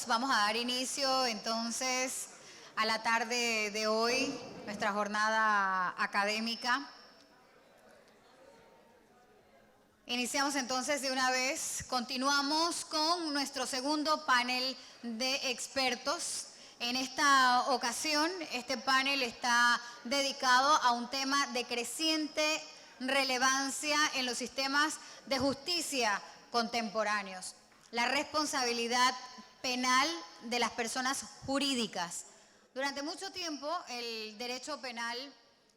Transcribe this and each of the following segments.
todos. Vamos a dar inicio entonces a la tarde de hoy, nuestra jornada académica. Iniciamos entonces de una vez, continuamos con nuestro segundo panel de expertos. En esta ocasión, este panel está dedicado a un tema de creciente relevancia en los sistemas de justicia contemporáneos: la responsabilidad penal de las personas jurídicas. Durante mucho tiempo, el derecho penal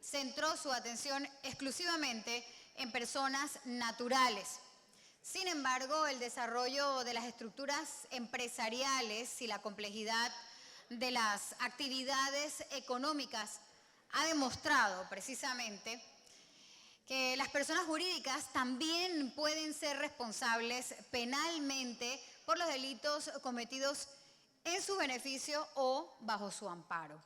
centró su atención exclusivamente en personas naturales. Sin embargo, el desarrollo de las estructuras empresariales y la complejidad de las actividades económicas ha demostrado precisamente que las personas jurídicas también pueden ser responsables penalmente por los delitos cometidos en su beneficio o bajo su amparo.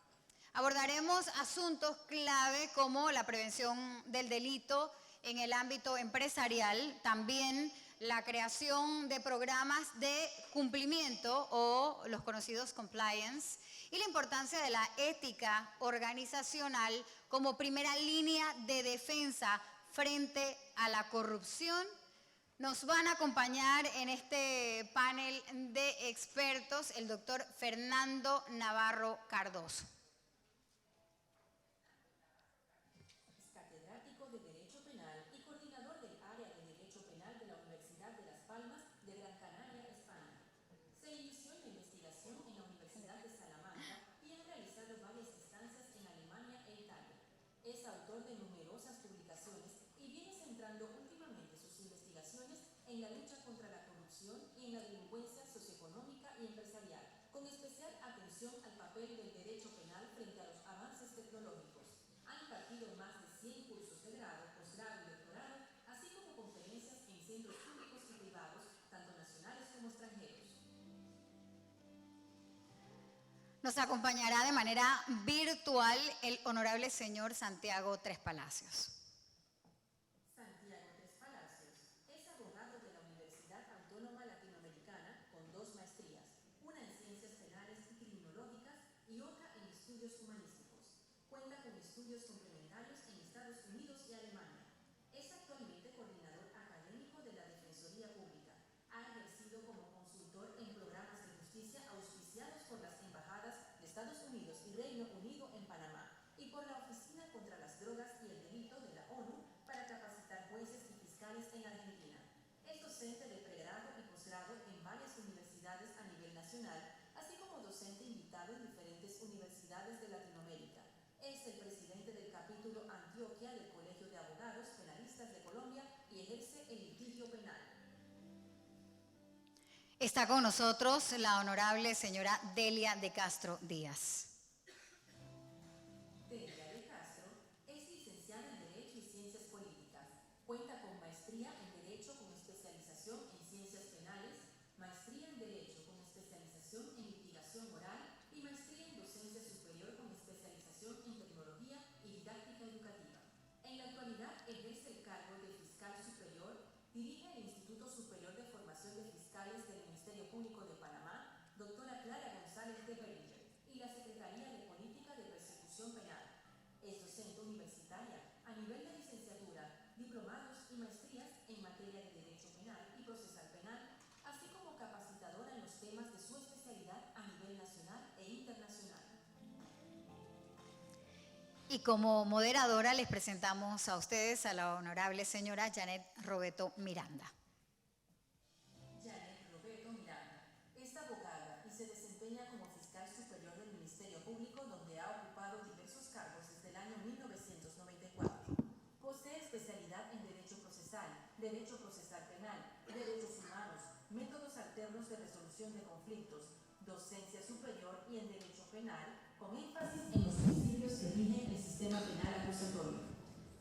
Abordaremos asuntos clave como la prevención del delito en el ámbito empresarial, también la creación de programas de cumplimiento o los conocidos compliance, y la importancia de la ética organizacional como primera línea de defensa frente a la corrupción. Nos van a acompañar en este panel de expertos el doctor Fernando Navarro Cardoso. Es catedrático de Derecho Penal y coordinador del área de Derecho Penal de la Universidad de Las Palmas de Gran Canaria, España. Se inició en la investigación en la Universidad de Salamanca y ha realizado varias estancias en Alemania e Italia. Es autor de numerosas publicaciones y viene centrando últimamente sus investigaciones en la lucha contra la corrupción y en la delincuencia socioeconómica y empresarial, con especial atención al papel del derecho penal frente a los avances tecnológicos. Ha impartido más de 100 cursos de grado, posgrado y doctorado, así como conferencias en centros públicos y privados, tanto nacionales como extranjeros. Nos acompañará de manera virtual el honorable señor Santiago Tres Palacios. Santiago Tres Palacios es abogado de la Universidad Autónoma Latinoamericana con 2 maestrías, una en Ciencias Penales y Criminológicas y otra en Estudios Humanísticos. Cuenta con estudios complementarios en Estados Unidos y Alemania. Es actualmente coordinador académico de la Defensoría Pública. Ha ejercido como consultor en programas de justicia auspiciados por las embajadas de Estados Unidos y Reino Unido en Panamá y por la Oficina contra las Drogas y el Delito de la ONU para capacitar jueces y fiscales en Argentina. Es docente de pregrado y posgrado en varias universidades a nivel nacional, así como docente invitado en diferentes universidades de Latinoamérica. Es el presidente del capítulo Antioquia del Colegio de Abogados Penalistas de Colombia y ejerce el litigio penal. Está con nosotros la honorable señora Delia de Castro Díaz. Delia de Castro es licenciada en Derecho y Ciencias Políticas. Cuenta con maestría en Derecho con especialización en Ciencias Penales, maestría en Derecho con especialización en Litigación Oral y maestría en Docencia Superior con especialización en Tecnología y Didáctica Educativa. En la actualidad ejerce el cargo de Fiscal Superior, dirige el Instituto Superior de Formación de Fiscales del Ministerio Público de Panamá, doctora Clara González de Beringer, y la Secretaría de Política de Persecución Penal. Es docente universitaria a nivel de licenciatura, diplomados y maestrías en materia de Derecho Penal y Procesal Penal, así como capacitadora en los temas de su especialidad a nivel nacional e internacional. Y como moderadora les presentamos a ustedes a la honorable señora Janet Robeto Miranda. Janet Robeto Miranda es abogada y se desempeña como fiscal superior del Ministerio Público, donde ha ocupado diversos cargos desde el año 1994. Posee especialidad en Derecho Procesal Penal, Derechos Humanos, métodos alternos de resolución de conflictos, docencia superior y en Derecho Penal, con énfasis en los principios que rigen el sistema penal acusatorio.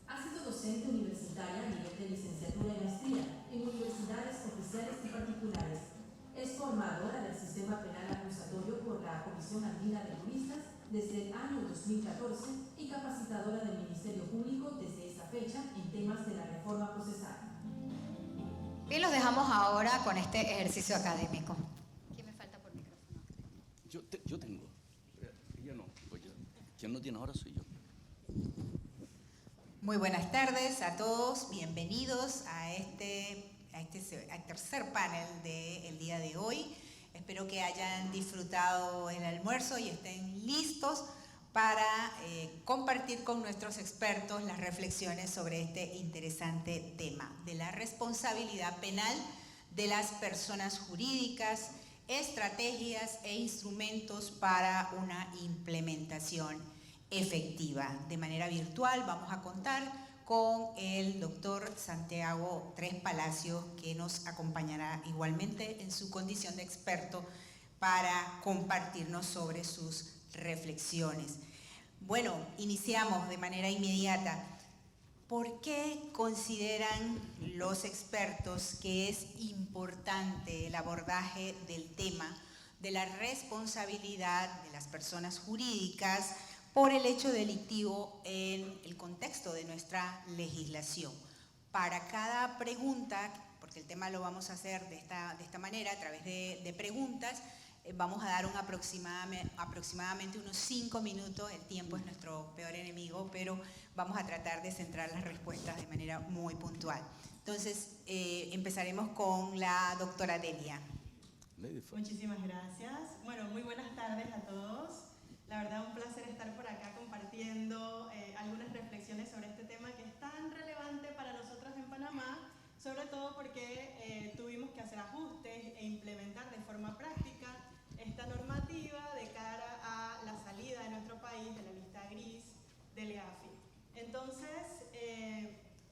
Ha sido docente universitaria a nivel de licenciatura y maestría en universidades oficiales y particulares. Es formadora del sistema penal acusatorio por la Comisión Andina de Juristas desde el año 2014 y capacitadora del Ministerio Público desde esa fecha en temas de la reforma procesal. Bien, los dejamos ahora con este ejercicio académico. ¿Quién me falta por micrófono? Yo tengo. Ella no. Porque quien no tiene ahora soy yo. Muy buenas tardes a todos, bienvenidos a este tercer panel del día de hoy. Espero que hayan disfrutado el almuerzo y estén listos para compartir con nuestros expertos las reflexiones sobre este interesante tema de la responsabilidad penal de las personas jurídicas, estrategias e instrumentos para una implementación efectiva. De manera virtual vamos a contar con el doctor Santiago Tres Palacios, que nos acompañará igualmente en su condición de experto para compartirnos sobre sus reflexiones. Bueno, iniciamos de manera inmediata. ¿Por qué consideran los expertos que es importante el abordaje del tema de la responsabilidad de las personas jurídicas por el hecho delictivo en el contexto de nuestra legislación? Para cada pregunta, porque el tema lo vamos a hacer de esta manera, a través de preguntas, vamos a dar aproximadamente unos 5 minutos. El tiempo es nuestro peor enemigo, pero vamos a tratar de centrar las respuestas de manera muy puntual. Entonces, empezaremos con la doctora Delia. Muchísimas gracias. Bueno, muy buenas tardes a todos. La verdad, un placer estar por acá compartiendo algunas reflexiones sobre este tema que es tan relevante para nosotros en Panamá, sobre todo porque tuvimos que hacer ajustes e implementar de forma práctica esta normativa de cara a la salida de nuestro país de la lista gris del EAFI. Entonces,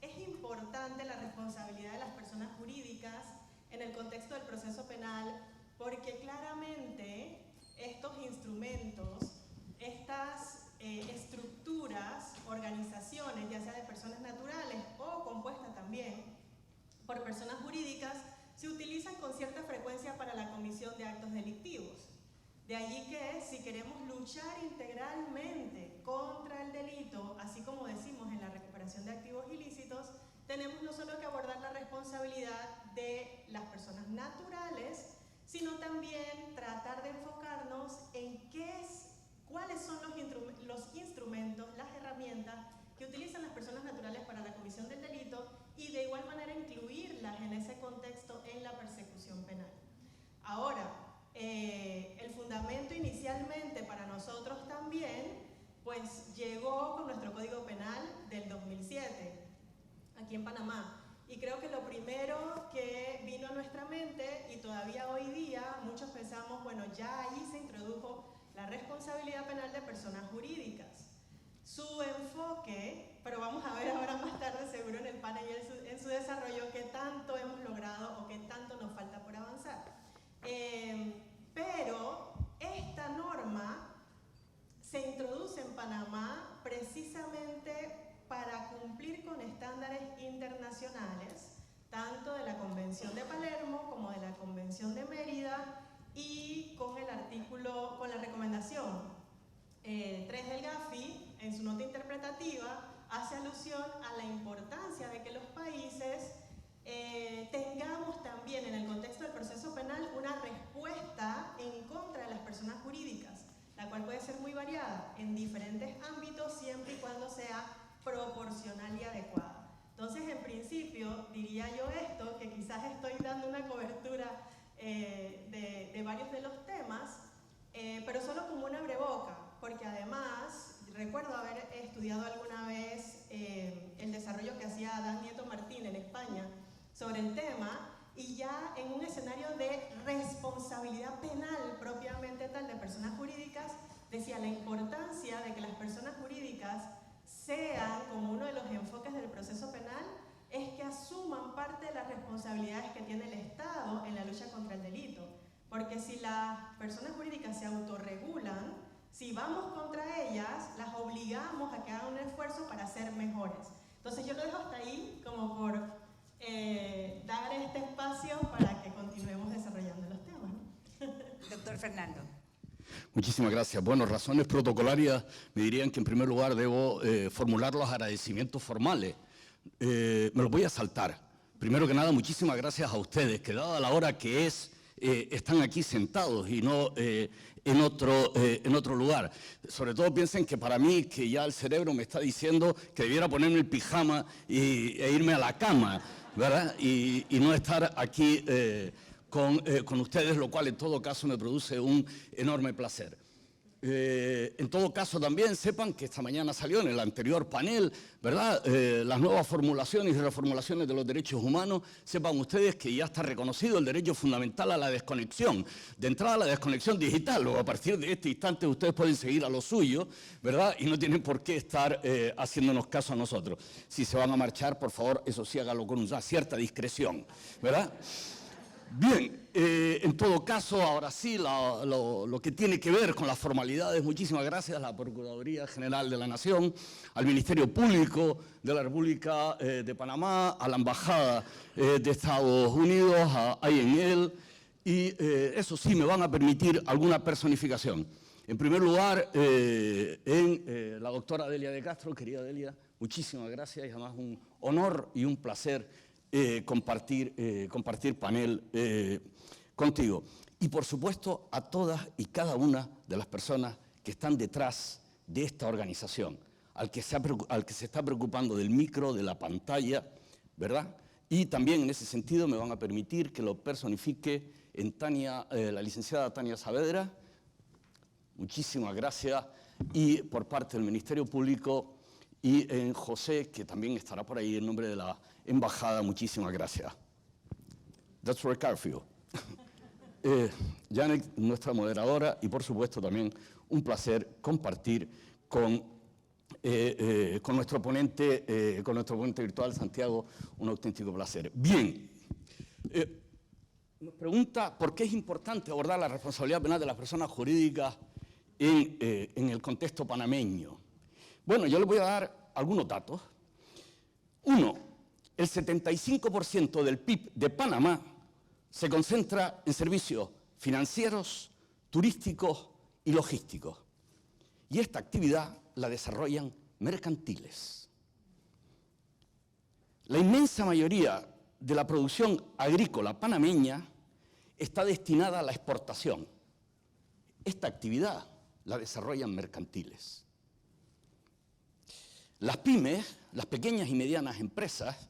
es importante la responsabilidad de las personas jurídicas en el contexto del proceso penal, porque claramente estos instrumentos, estas estructuras, organizaciones, ya sea de personas naturales o compuestas también por personas jurídicas, se utilizan con cierta frecuencia para la comisión de actos delictivos. De allí que si queremos luchar integralmente contra el delito, así como decimos en la recuperación de activos ilícitos, tenemos no solo que abordar la responsabilidad de las personas naturales, sino también tratar de enfocarnos en cuáles son los instrumentos, las herramientas que utilizan las personas naturales para la comisión del delito y de igual manera incluirlas en ese contexto en la persecución penal. Ahora, el fundamento inicialmente para nosotros también, pues llegó con nuestro Código Penal del 2007, aquí en Panamá. Y creo que lo primero que vino a nuestra mente, y todavía hoy día muchos pensamos, bueno, ya ahí se introdujo la responsabilidad penal de personas jurídicas. Su enfoque, pero vamos a ver ahora más tarde seguro en el panel y en su desarrollo qué tanto hemos logrado o qué tanto nos falta por avanzar. Pero esta norma se introduce en Panamá precisamente para cumplir con estándares internacionales, tanto de la Convención de Palermo como de la Convención de Mérida, y con la recomendación 3 del GAFI, en su nota interpretativa, hace alusión a la importancia de que los países tengamos también en el contexto del proceso penal una respuesta en contra de las personas jurídicas, la cual puede ser muy variada en diferentes ámbitos siempre y cuando sea proporcional y adecuada. Entonces, en principio, diría yo esto, que quizás estoy dando una cobertura de varios de los temas, pero solo como una abreboca, porque además recuerdo haber estudiado alguna vez el desarrollo que hacía Dan Nieto Martín en España sobre el tema, y ya en un escenario de responsabilidad penal propiamente tal de personas jurídicas, decía la importancia de que las personas jurídicas sean, como uno de los enfoques del proceso penal, es que asuman parte de las responsabilidades que tiene el Estado en la lucha contra el delito. Porque si las personas jurídicas se autorregulan, si vamos contra ellas, las obligamos a que hagan un esfuerzo para ser mejores. Entonces yo lo dejo hasta ahí como por dar este espacio para que continuemos desarrollando los temas, ¿no? Doctor Fernando. Muchísimas gracias. Bueno, razones protocolarias me dirían que en primer lugar debo formular los agradecimientos formales. Me los voy a saltar. Primero que nada, muchísimas gracias a ustedes, que dada la hora que es, están aquí sentados y no en otro lugar. Sobre todo piensen que para mí, que ya el cerebro me está diciendo que debiera ponerme el pijama e irme a la cama, ¿verdad? Y no estar aquí con ustedes, lo cual en todo caso me produce un enorme placer. En todo caso también sepan que esta mañana salió en el anterior panel, ¿verdad? Las nuevas formulaciones y reformulaciones de los derechos humanos. Sepan ustedes que ya está reconocido el derecho fundamental a la desconexión. De entrada a la desconexión digital, luego a partir de este instante ustedes pueden seguir a lo suyo, ¿verdad? Y no tienen por qué estar haciéndonos caso a nosotros. Si se van a marchar, por favor, eso sí hágalo con una cierta discreción, ¿verdad? Bien, en todo caso, ahora sí, lo que tiene que ver con las formalidades, muchísimas gracias a la Procuraduría General de la Nación, al Ministerio Público de la República de Panamá, a la Embajada de Estados Unidos, a INL, y eso sí, me van a permitir alguna personificación. En primer lugar, la doctora Delia de Castro, querida Delia, muchísimas gracias y además un honor y un placer compartir panel contigo. Y por supuesto a todas y cada una de las personas que están detrás de esta organización, al que se está preocupando del micro, de la pantalla, ¿verdad? Y también en ese sentido me van a permitir que lo personifique en la licenciada Tania Saavedra, muchísimas gracias, y por parte del Ministerio Público, y en José, que también estará por ahí en nombre de la Embajada, muchísimas gracias. That's for Carfield. Janet, nuestra moderadora, y por supuesto también un placer compartir con nuestro ponente virtual, Santiago, un auténtico placer. Bien, nos pregunta por qué es importante abordar la responsabilidad penal de las personas jurídicas en el contexto panameño. Bueno, yo les voy a dar algunos datos. Uno, el 75% del PIB de Panamá se concentra en servicios financieros, turísticos y logísticos. Y esta actividad la desarrollan mercantiles. La inmensa mayoría de la producción agrícola panameña está destinada a la exportación. Esta actividad la desarrollan mercantiles. Las pymes, las pequeñas y medianas empresas,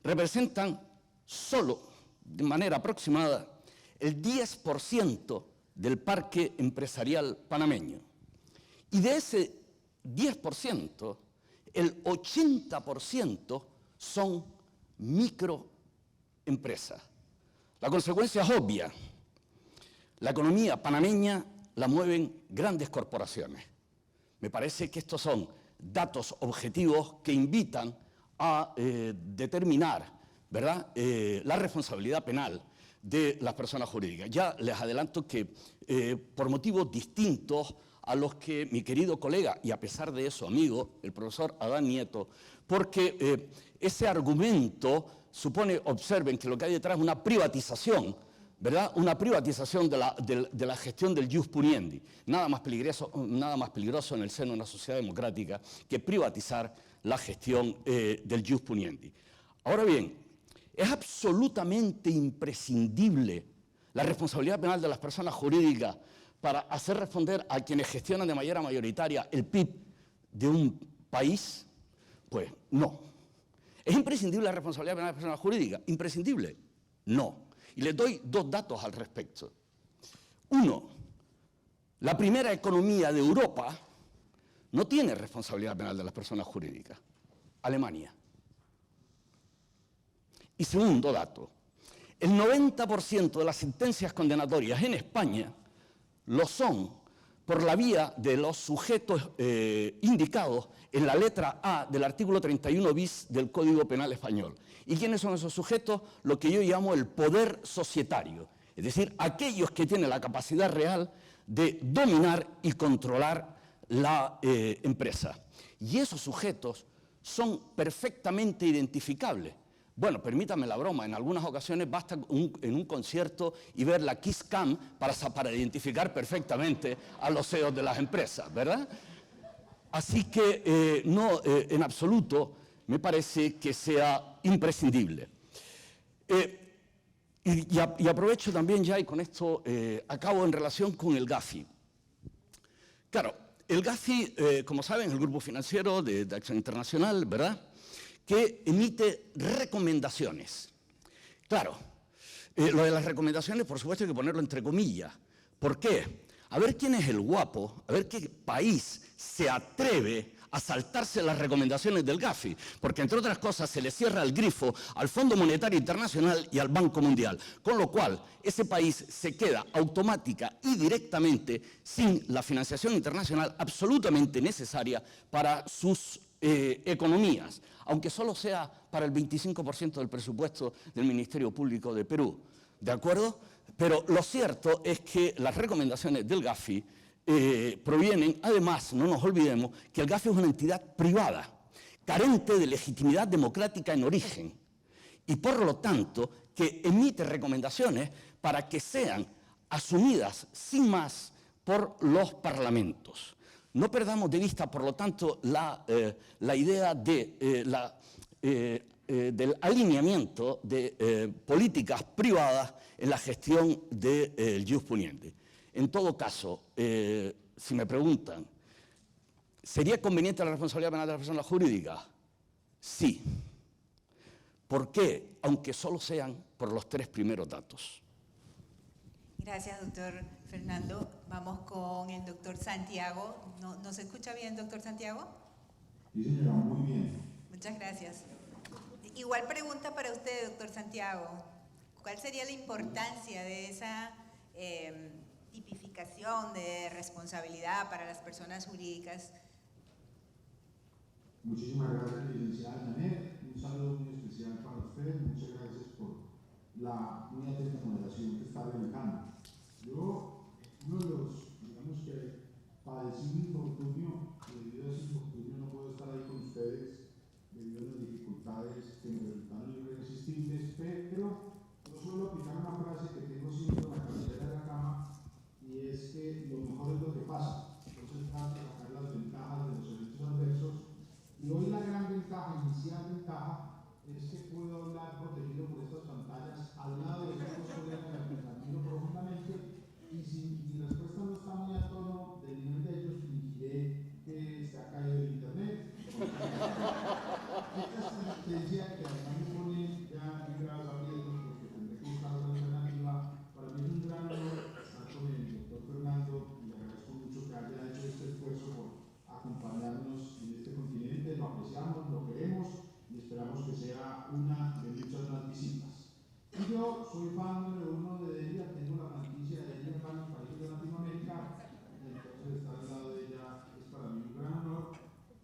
representan solo, de manera aproximada, el 10% del parque empresarial panameño. Y de ese 10%, el 80% son microempresas. La consecuencia es obvia. La economía panameña la mueven grandes corporaciones. Me parece que estos son datos objetivos que invitan a determinar, ¿verdad?, la responsabilidad penal de las personas jurídicas. Ya les adelanto que por motivos distintos a los que mi querido colega, y a pesar de eso amigo, el profesor Adán Nieto, porque ese argumento supone, observen que lo que hay detrás es una privatización, ¿verdad?, una privatización de la gestión del jus puniendi. Nada más peligroso en el seno de una sociedad democrática que privatizar la gestión del jus puniendi. Ahora bien, es absolutamente imprescindible la responsabilidad penal de las personas jurídicas para hacer responder a quienes gestionan de manera mayoritaria el PIB de un país. Pues no. ¿Es imprescindible la responsabilidad penal de las personas jurídicas? ¿Imprescindible? No. Y les doy dos datos al respecto. Uno, la primera economía de Europa no tiene responsabilidad penal de las personas jurídicas. Alemania. Y segundo dato, el 90% de las sentencias condenatorias en España lo son por la vía de los sujetos indicados en la letra A del artículo 31 bis del Código Penal Español. ¿Y quiénes son esos sujetos? Lo que yo llamo el poder societario, es decir, aquellos que tienen la capacidad real de dominar y controlar la empresa. Y esos sujetos son perfectamente identificables. Bueno, permítame la broma, en algunas ocasiones basta en un concierto y ver la Kiss Cam para identificar perfectamente a los CEOs de las empresas, ¿verdad? Así que no, en absoluto, me parece que sea imprescindible. Y aprovecho también ya, y con esto acabo en relación con el GAFI. Claro, el GAFI, como saben, es el Grupo Financiero de Acción Internacional, ¿verdad?, que emite recomendaciones. Claro, lo de las recomendaciones, por supuesto, hay que ponerlo entre comillas. ¿Por qué? A ver quién es el guapo, a ver qué país se atreve a saltarse las recomendaciones del GAFI, porque entre otras cosas se le cierra el grifo al Fondo Monetario Internacional y al Banco Mundial, con lo cual ese país se queda automática y directamente sin la financiación internacional absolutamente necesaria para sus economías, aunque solo sea para el 25% del presupuesto del Ministerio Público de Perú, ¿de acuerdo? Pero lo cierto es que las recomendaciones del GAFI provienen, además, no nos olvidemos, que el GAFI es una entidad privada, carente de legitimidad democrática en origen, y por lo tanto que emite recomendaciones para que sean asumidas sin más por los parlamentos. No perdamos de vista, por lo tanto, la idea de, del alineamiento de políticas privadas en la gestión del ius puniendi. En todo caso, si me preguntan, ¿sería conveniente la responsabilidad penal de las personas jurídicas? Sí. ¿Por qué? Aunque solo sean por los 3 primeros datos. Gracias, doctor Fernando. Vamos con el doctor Santiago. ¿No se escucha bien, doctor Santiago? Sí, señora, muy bien. Muchas gracias. Igual pregunta para usted, doctor Santiago. ¿Cuál sería la importancia de esa tipificación de responsabilidad para las personas jurídicas? Muchísimas gracias, licenciada Janet. Un saludo muy especial para usted. Muchas gracias por la muy atenta moderación que está realizando. Yo, uno de los, digamos que padecí un infortunio, debido a ese infortunio no puedo estar ahí con ustedes debido a las dificultades que me resultaron irresistibles, pero yo suelo aplicar una frase que tengo siempre en la cabecera de la cama, y es que lo mejor es lo que pasa. Entonces trato de sacar las ventajas de los eventos adversos, y hoy la gran ventaja, inicial ventaja, es que puedo hablar protegido por estas pantallas al lado de estos colegas a los que admiro profundamente, y si mi respuesta no está muy a tono del nivel de ellos, fingiré que se ha caído el internet. Esta asistencia que además me pone ya en graves aprietos porque tendré que buscar otra alternativa. Para mí es un gran honor estar con el doctor Fernando, y le agradezco mucho que haya hecho este esfuerzo por acompañarnos en este continente. Lo apreciamos, lo queremos y esperamos que sea una de muchas más visitas. Y yo soy fan número 1 de ella, tengo la franquicia de ella en varios países de Latinoamérica, entonces estar al lado de ella es para mí un gran honor.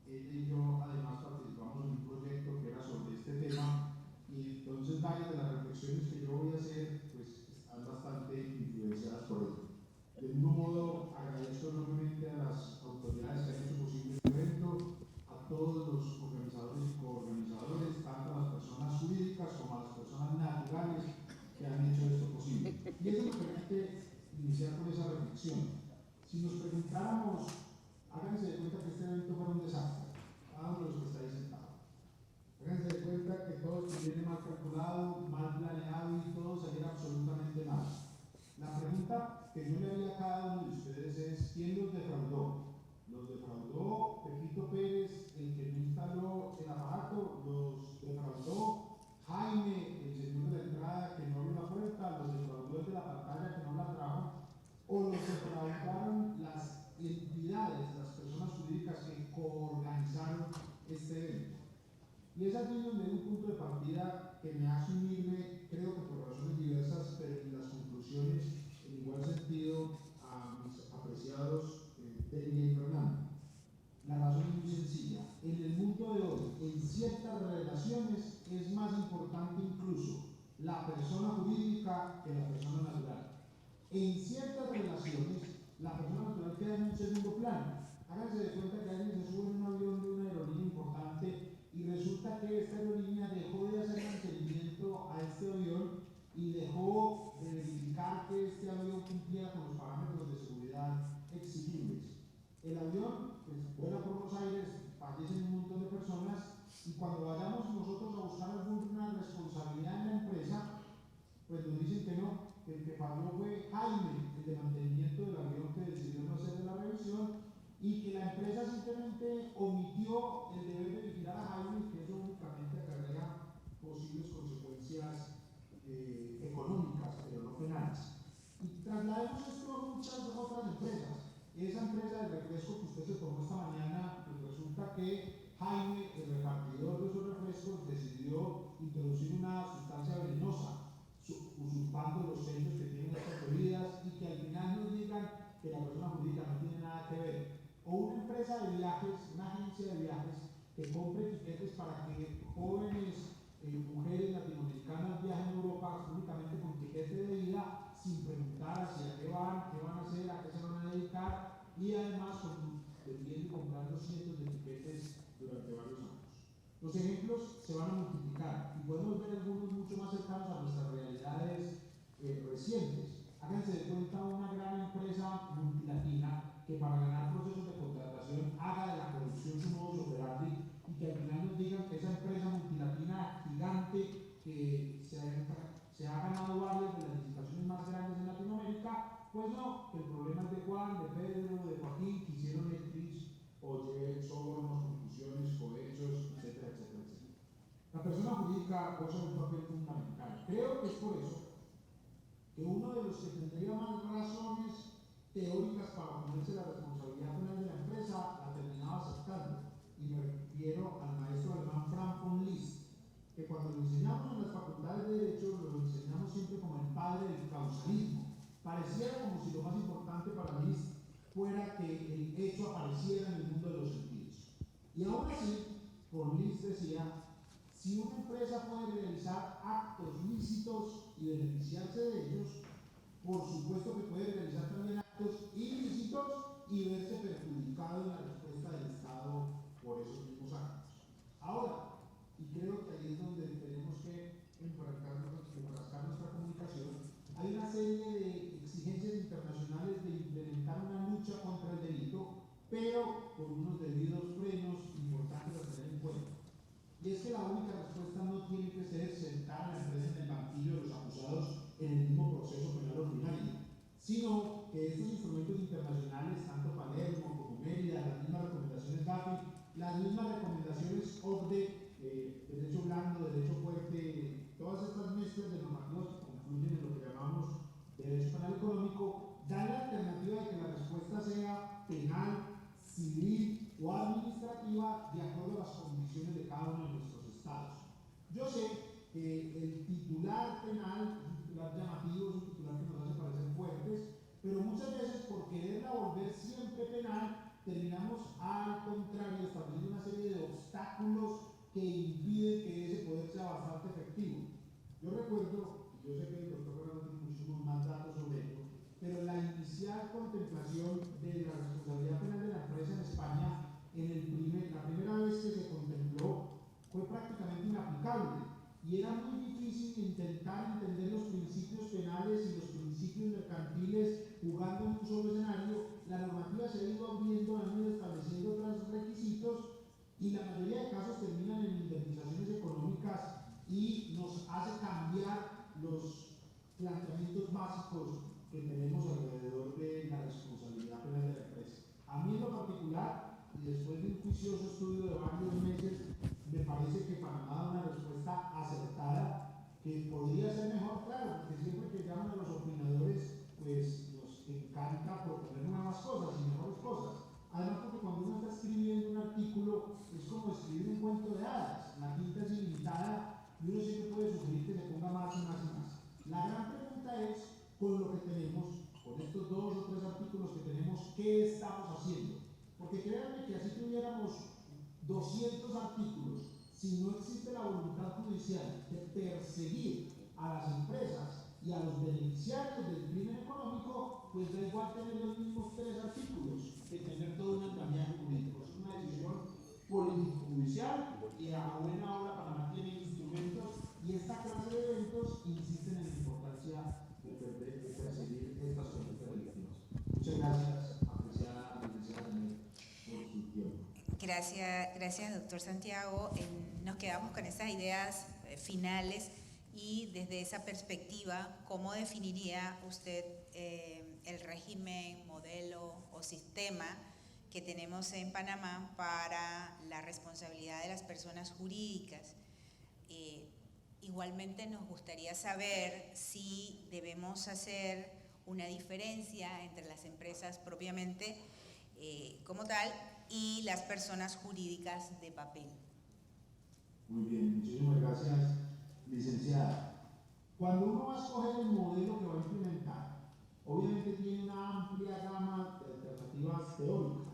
Ella y yo además participamos en un proyecto que era sobre este tema, y entonces varias de las reflexiones que yo voy a hacer pues están bastante influenciadas por ello. De mismo modo, agradezco enormemente a las autoridades que han hecho posible este evento, a todos los organizadores y coorganizadores, tanto a las personas jurídicas como a las personas naturales que han hecho esto posible. Y eso nos permite iniciar con esa reflexión. Si nos preguntáramos, háganse de cuenta que este evento fue un desastre, cada uno de los que está ahí sentado. Háganse de cuenta que todo estuviera mal calculado, mal planeado y todo saliera absolutamente mal. La pregunta que yo le haría a cada uno de ustedes es: ¿quién los defraudó? ¿Los defraudó Pepito Pérez, el que no instaló el aparato? ¿Los defraudó Jaime, el señor de la entrada que no abrió la puerta? ¿Los defraudó el de la pantalla que no la trajo? ¿O los defraudaron las entidades, las personas jurídicas que coorganizaron este evento? Y es aquí donde hay un punto de partida que me hace unirme, creo que por razones diversas, pero en las conclusiones en igual sentido, a mis apreciados Delia y Fernando. La razón es muy sencilla. En el mundo de hoy, en ciertas relaciones, es más importante incluso la persona jurídica que la persona natural. En ciertas relaciones, la persona natural queda en un segundo plano. Háganse de cuenta que alguien se sube en un avión de una aerolínea importante y resulta que esta aerolínea dejó de hacer mantenimiento a este avión y dejó de verificar que este avión cumplía con los parámetros de seguridad exigibles. El avión pues, vuela por los aires, fallecen un montón de personas, y cuando vayamos nosotros a buscar alguna responsabilidad en la empresa, pues nos dicen que no, que el que falló fue Jaime, el de mantenimiento del avión, que decidió no hacer la revisión, la empresa simplemente omitió el deber de vigilar a Jaime, que eso únicamente acarrea posibles consecuencias económicas, pero no penales. Y traslademos esto a muchas otras empresas. Esa empresa de refresco que usted se tomó esta mañana, pues resulta que Jaime, el repartidor de esos refrescos, decidió introducir una sustancia venenosa, usurpando los sellos que tienen estas bebidas, y que al final nos digan que la persona jurídica no tiene nada que ver. O una empresa de viajes, una agencia de viajes, que compre tiquetes para que jóvenes mujeres latinoamericanas viajen a Europa únicamente con tiquete de ida, sin preguntar hacia qué van a hacer, a qué se van a dedicar, y además vendiendo y comprando cientos de tiquetes durante varios años. Los ejemplos se van a multiplicar y podemos ver algunos mucho más cercanos a nuestras realidades recientes. Háganse de cuenta una gran empresa multilatina que para ganar procesos de contratación haga de la corrupción su modo operandi, y que al final nos digan que esa empresa multilatina gigante que se ha ganado varias de las licitaciones más grandes en Latinoamérica, pues no, que el problema es de Juan, de Pedro, de Joaquín, que hicieron X o Y sobornos, confusiones, cohechos, etcétera, etcétera, etcétera. La persona jurídica goza de un papel fundamental. Creo que es por eso que uno de los que tendría más razones teóricas para oponerse a la responsabilidad penal de la empresa la terminaba aceptando, y me refiero al maestro alemán Frank von Liszt, que cuando lo enseñamos en las facultades de Derecho lo enseñamos siempre como el padre del causalismo. Pareciera como si lo más importante para Liszt fuera que el hecho apareciera en el mundo de los sentidos. Y aún así, von Liszt decía, si una empresa puede realizar actos lícitos y beneficiarse de ellos, por supuesto que puede realizar también actos ilícitos y verse perjudicado en la respuesta del Estado por esos mismos actos. Ahora, y creo que ahí es donde tenemos que enfrascar nuestra comunicación, hay una serie de exigencias internacionales de implementar una lucha contra el delito, pero con unos debidos frenos importantes a tener en cuenta. Y es que la única respuesta no tiene que ser sentar a la empresa en el banquillo de los acusados en el mismo proceso penal ordinario, sino que estos instrumentos internacionales, tanto Palermo como Mérida, las mismas recomendaciones GAFI, las mismas recomendaciones OCDE, derecho blando, derecho fuerte, todas estas mezclas de normativas que confluyen en lo que llamamos derecho penal económico, dan la alternativa de que la respuesta sea penal, civil o administrativa de acuerdo a las condiciones de cada uno de nuestros estados. Yo sé que el titular penal es un titular llamativo, es un titular que nos hace parecer fuertes, pero muchas veces por quererla volver siempre penal, terminamos al contrario estableciendo una serie de obstáculos que impiden que ese poder sea bastante efectivo. Yo recuerdo, y yo sé que el doctor Fernando tiene muchísimos más datos sobre esto, pero la inicial contemplación de la responsabilidad penal de la empresa en España, la primera vez que se contempló, fue prácticamente inaplicable, y era muy difícil intentar entender los principios penales y los principios mercantiles jugando en un solo escenario. La normativa se ha ido abriendo, han ido estableciendo otros requisitos, y la mayoría de casos terminan en indemnizaciones económicas y nos hace cambiar los planteamientos básicos que tenemos alrededor de la responsabilidad penal de la empresa. A mí en lo particular, y después de un juicioso estudio de varios meses, me parece que Panamá da una respuesta acertada, que podría ser mejor, claro, porque siempre que llaman a los opinadores, pues nos encanta proponer nuevas cosas y mejores cosas. Además, porque cuando uno está escribiendo un artículo, es como escribir un cuento de hadas, la tinta es ilimitada y uno siempre puede sugerir que se ponga más y más y más. La gran pregunta es, con lo que tenemos, con estos 2 o 3 artículos que tenemos, ¿qué estamos haciendo? Porque créanme que así tuviéramos 200 artículos, si no existe la voluntad judicial de perseguir a las empresas y a los beneficiarios del crimen económico, pues da igual tener los mismos 3 artículos que tener todo un andamiaje jurídico. Es una decisión político-judicial, y a buena hora Panamá tiene instrumentos, y esta clase de eventos insisten en la importancia de perseguir estas conductas delictivas. Muchas gracias, apreciada licenciada, por su tiempo. Gracias, doctor Santiago. Nos quedamos con esas ideas finales, y desde esa perspectiva, ¿cómo definiría usted el régimen, modelo o sistema que tenemos en Panamá para la responsabilidad de las personas jurídicas. Igualmente nos gustaría saber si debemos hacer una diferencia entre las empresas propiamente como tal y las personas jurídicas de papel. Muy bien, muchísimas gracias, licenciada. Cuando uno va a escoger el modelo que va a implementar, obviamente tiene una amplia gama de alternativas teóricas.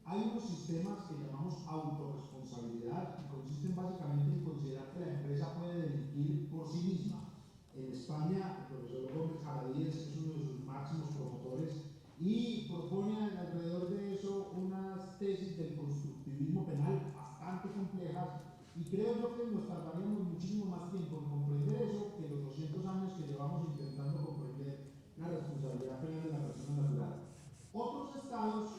Hay unos sistemas que llamamos autorresponsabilidad y consisten básicamente en considerar que la empresa puede delinquir por sí misma. En España, el profesor Gómez Jaradíes es uno de sus máximos promotores y propone alrededor de eso unas tesis del constructivismo penal bastante complejas, y creo yo que nos tardaríamos muchísimo más tiempo en comprender eso que los 200 años que llevamos intentando comprender la responsabilidad penal de la persona natural. Otros estados,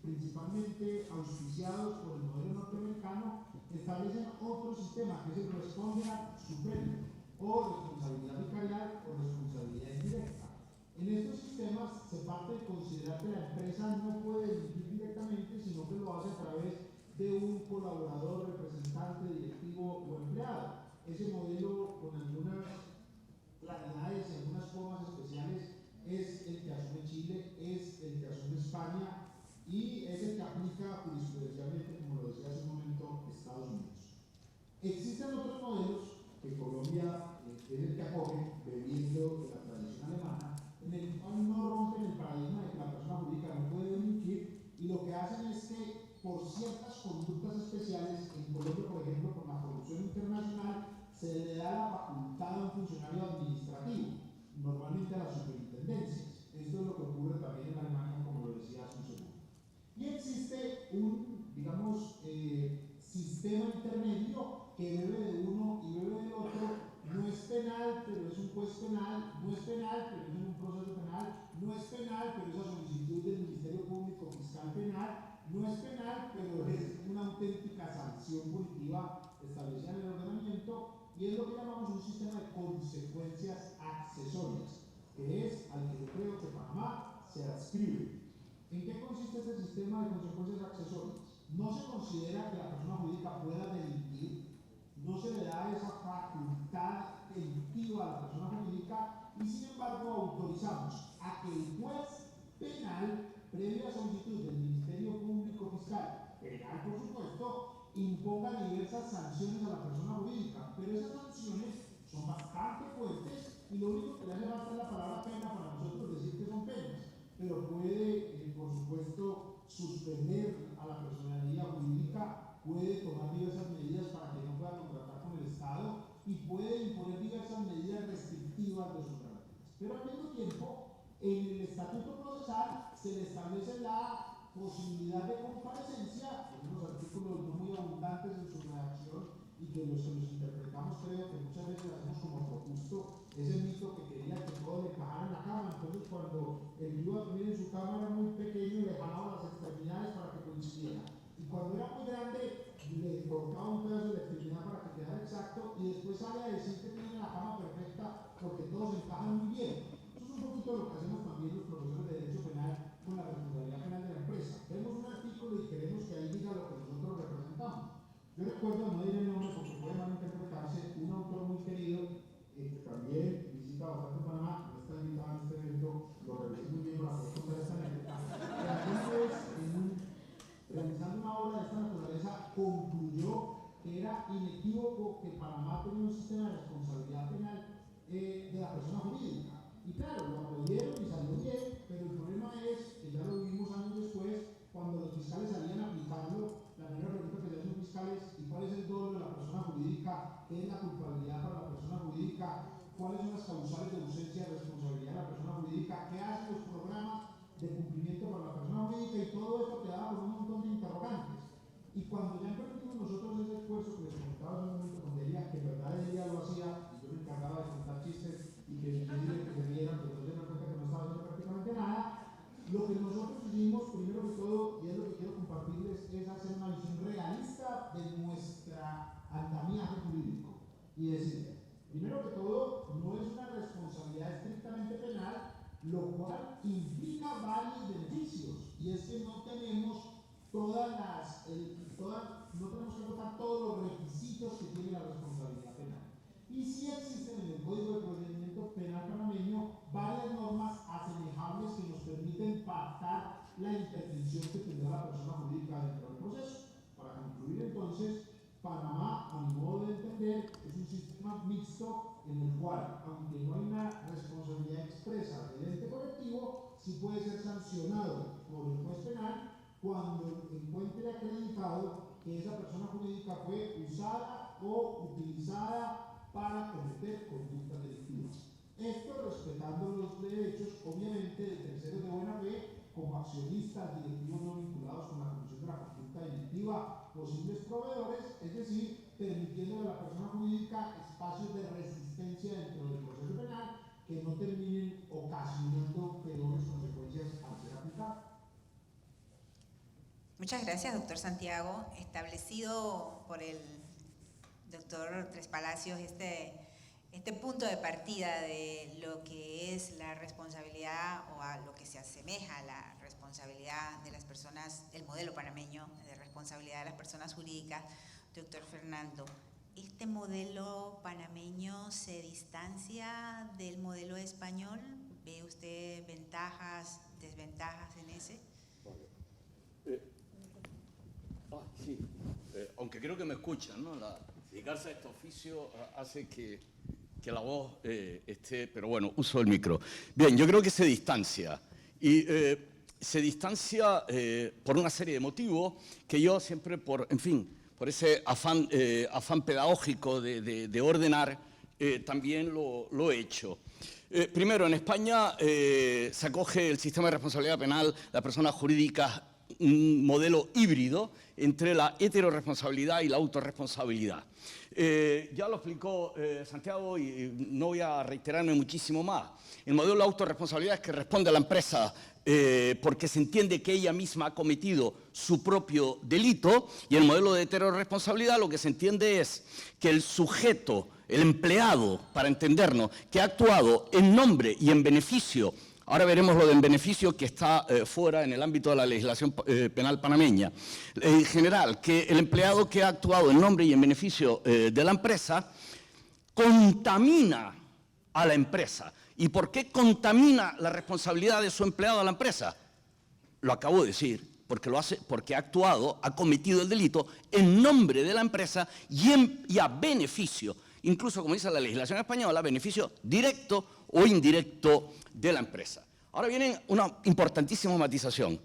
principalmente auspiciados por el modelo norteamericano, establecen otro sistema que es el Responsabilidad Suprema, o responsabilidad vicarial o responsabilidad indirecta. En estos sistemas se parte de considerar que la empresa no puede delinquir directamente, sino que lo hace a través de un colaborador, representante, directivo o empleado. Ese modelo, con algunas claridades y algunas formas especiales, es el que asume Chile, es el que asume España y es el que aplica jurisprudencialmente, como lo decía hace un momento, Estados Unidos. Existen otros modelos que Colombia es el que acoge, bebiendo de la tradición alemana, en el cual no rompen el paradigma de que la persona jurídica no puede delinquir, y lo que hacen es que por ciertas conductas especiales, en Colombia por ejemplo con la corrupción internacional, se le da la facultad a un funcionario administrativo, normalmente a las superintendencias. Esto es lo que ocurre también en Alemania, como lo decía hace un segundo. Y existe un, digamos, sistema intermedio que bebe de uno y bebe del otro. No es penal, pero es un juez penal. No es penal, pero es en un proceso penal. No es penal, pero es a solicitud del Ministerio Público Fiscal Penal. No es penal, pero es una auténtica sanción punitiva establecida en el ordenamiento, y es lo que llamamos un sistema de consecuencias accesorias, que es al que yo creo que Panamá se adscribe. ¿En qué consiste este sistema de consecuencias accesorias? No se considera que la persona jurídica pueda delinquir, no se le da esa facultad delictiva a la persona jurídica, y sin embargo autorizamos a que el juez penal, previa solicitud del Ministerio Público Fiscal, penal por supuesto, imponga diversas sanciones a la persona jurídica, pero esas sanciones son bastante fuertes y lo único que le hace falta es la palabra pena para nosotros decir que son penas, pero puede, por supuesto, suspender a la personalidad jurídica, puede tomar diversas medidas para que no pueda contratar con el Estado y puede imponer diversas medidas restrictivas de sus garantías. Pero al mismo tiempo, en el estatuto procesal se le establece la posibilidad de comparecencia, en unos artículos no muy abundantes en su redacción y que los interpretamos, creo que muchas veces hacemos como por gusto, ese mito que quería que todo le encajara en la cama. Entonces cuando el iba a dormir en su cama era muy pequeño y le jalaba las extremidades para que coincidiera, y cuando era muy grande le cortaba un pedazo de la extremidad para que quedara exacto, y después sale a decir que tiene la cama perfecta porque todos encajan muy bien. Eso es un poquito lo que hacemos también los profesores de Derecho Penal con la responsabilidad penal de la empresa. Vemos un artículo y queremos que ahí diga lo que nosotros representamos. Yo recuerdo, no diré el nombre porque puede malinterpretarse, un autor muy querido que también visita bastante Panamá, no está invitado en este evento, lo revisé muy bien para poder contar esta anécdota. Que alguna vez, realizando una obra de esta naturaleza, concluyó que era inequívoco que Panamá tenía un sistema de responsabilidad penal de la persona jurídica. Y claro, lo aplaudieron y salió bien, pero el problema es que ya lo vimos años después, cuando los fiscales salían a aplicarlo. La primera pregunta que se hacen los fiscales: ¿y cuál es el dolo de la persona jurídica? ¿Qué es la culpabilidad para la persona jurídica? ¿Cuáles son las causales de ausencia de responsabilidad de la persona jurídica? ¿Qué hacen los programas de cumplimiento para la persona jurídica? Y todo esto quedaba con un montón de interrogantes. Y cuando ya emprendimos nosotros ese esfuerzo que les comentaba hace un momento con Delia, que en verdad ella lo hacía y yo me encargaba de contar chistes y que difícil que se vieran, pero no se dieron cuenta que no estaba haciendo prácticamente nada, lo que nosotros hicimos primero que todo, y es lo que quiero compartirles, es hacer una visión realista de nuestro andamiaje jurídico y decir, primero que todo, no es una responsabilidad estrictamente penal, lo cual implica varios beneficios. y es que no tenemos no tenemos que agotar todos los requisitos que tiene la responsabilidad penal. Y sí existen en el Código de Procedimiento Penal panameño varias normas asemejables que nos permiten pactar la intervención que tendrá la persona jurídica dentro del proceso. Para concluir entonces, Panamá, a mi modo de entender, es un sistema mixto en el cual, aunque no hay una responsabilidad expresa del ente colectivo, sí puede ser sancionado por el juez penal cuando encuentre acreditado que esa persona jurídica fue usada o utilizada para cometer conductas delictivas. Esto respetando los derechos, obviamente, de terceros de buena fe, como accionistas, directivos no vinculados con la comisión de la conducta delictiva, posibles proveedores, es decir, permitiendo a la persona jurídica espacios de resistencia dentro del proceso penal que no terminen ocasionando peores consecuencias al ser aplicado. Muchas gracias, doctor Santiago. Establecido por el doctor Tres Palacios este punto de partida de lo que es la responsabilidad o a lo que se asemeja a la responsabilidad de las personas, el modelo panameño de responsabilidad de las personas jurídicas, doctor Fernando, ¿este modelo panameño se distancia del modelo español? ¿Ve usted ventajas, desventajas en ese? Sí, aunque creo que me escuchan, ¿no? Dedicarse a este oficio hace que la voz esté, pero bueno, uso el micro. Bien, yo creo que se distancia. Y se distancia por una serie de motivos que yo siempre, por ese afán pedagógico de ordenar, también lo he hecho. Primero, en España se acoge el sistema de responsabilidad penal de las personas jurídicas, un modelo híbrido entre la heteroresponsabilidad y la autorresponsabilidad. Ya lo explicó Santiago y no voy a reiterarme muchísimo más. El modelo de autorresponsabilidad es que responde a la empresa porque se entiende que ella misma ha cometido su propio delito, y el modelo de heteroresponsabilidad lo que se entiende es que el sujeto, el empleado, para entendernos, que ha actuado en nombre y en beneficio. Ahora veremos lo del beneficio que está fuera en el ámbito de la legislación penal panameña. En general, que el empleado que ha actuado en nombre y en beneficio de la empresa contamina a la empresa. ¿Y por qué contamina la responsabilidad de su empleado a la empresa? Lo acabo de decir, porque lo hace, porque ha actuado, ha cometido el delito en nombre de la empresa y a beneficio, incluso como dice la legislación española, beneficio directo o indirecto de la empresa. Ahora viene una importantísima matización.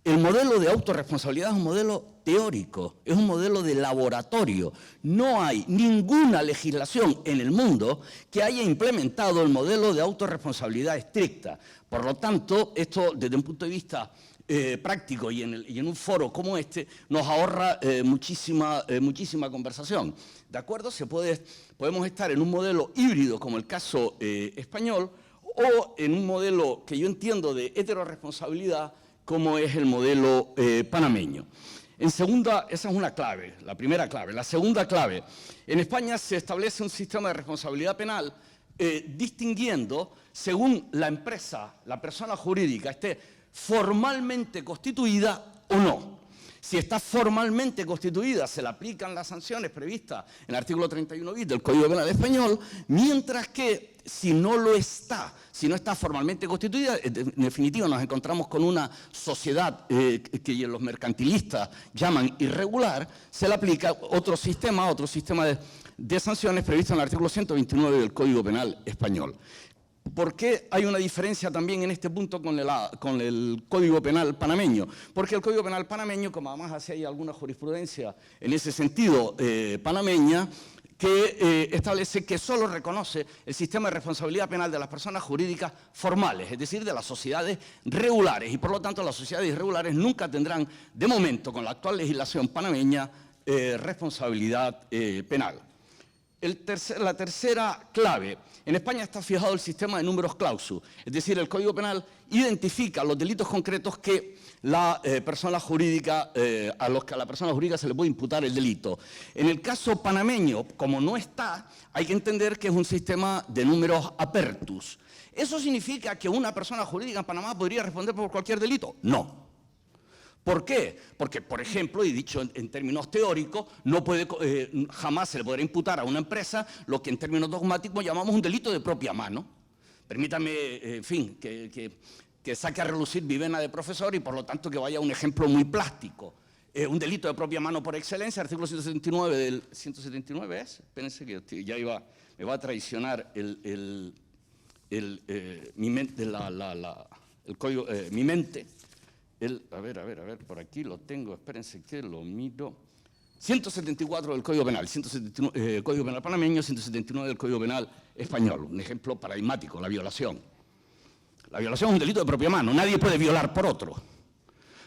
El modelo de autorresponsabilidad es un modelo teórico, es un modelo de laboratorio. No hay ninguna legislación en el mundo que haya implementado el modelo de autorresponsabilidad estricta. Por lo tanto, esto desde un punto de vista práctico y en un foro como este nos ahorra muchísima conversación. ¿De acuerdo? Podemos estar en un modelo híbrido como el caso español, o en un modelo que yo entiendo de heteroresponsabilidad como es el modelo panameño. Esa es una clave, la primera clave. La segunda clave, en España se establece un sistema de responsabilidad penal distinguiendo según la empresa, la persona jurídica esté formalmente constituida o no. Si está formalmente constituida, se le aplican las sanciones previstas en el artículo 31 bis del Código Penal español, mientras que si no lo está, si no está formalmente constituida, en definitiva nos encontramos con una sociedad que los mercantilistas llaman irregular, se le aplica otro sistema de sanciones previsto en el artículo 129 del Código Penal español. ¿Por qué hay una diferencia también en este punto con el Código Penal panameño? Porque el Código Penal panameño, como además hace ahí alguna jurisprudencia en ese sentido panameña, que establece que solo reconoce el sistema de responsabilidad penal de las personas jurídicas formales, es decir, de las sociedades regulares, y por lo tanto las sociedades irregulares nunca tendrán, de momento, con la actual legislación panameña, responsabilidad penal. La tercera clave. En España está fijado el sistema de numerus clausus, es decir, el Código Penal identifica los delitos concretos que la persona jurídica, a los que a la persona jurídica se le puede imputar el delito. En el caso panameño, como no está, hay que entender que es un sistema de números apertus. ¿Eso significa que una persona jurídica en Panamá podría responder por cualquier delito? No. ¿Por qué? Porque, por ejemplo, y dicho en términos teóricos, no puede, jamás se le podrá imputar a una empresa lo que en términos dogmáticos llamamos un delito de propia mano. Permítame, en fin, que saque a relucir mi vena de profesor y por lo tanto que vaya a un ejemplo muy plástico. Un delito de propia mano por excelencia, artículo 179 del... ¿179 es? Espérense que ya me va a traicionar mi mente, el código, mi mente. A ver, por aquí lo tengo, espérense que lo miro. 174 del Código Penal, 179, Código Penal panameño, 179 del Código Penal español. Un ejemplo paradigmático, la violación. La violación es un delito de propia mano, nadie puede violar por otro.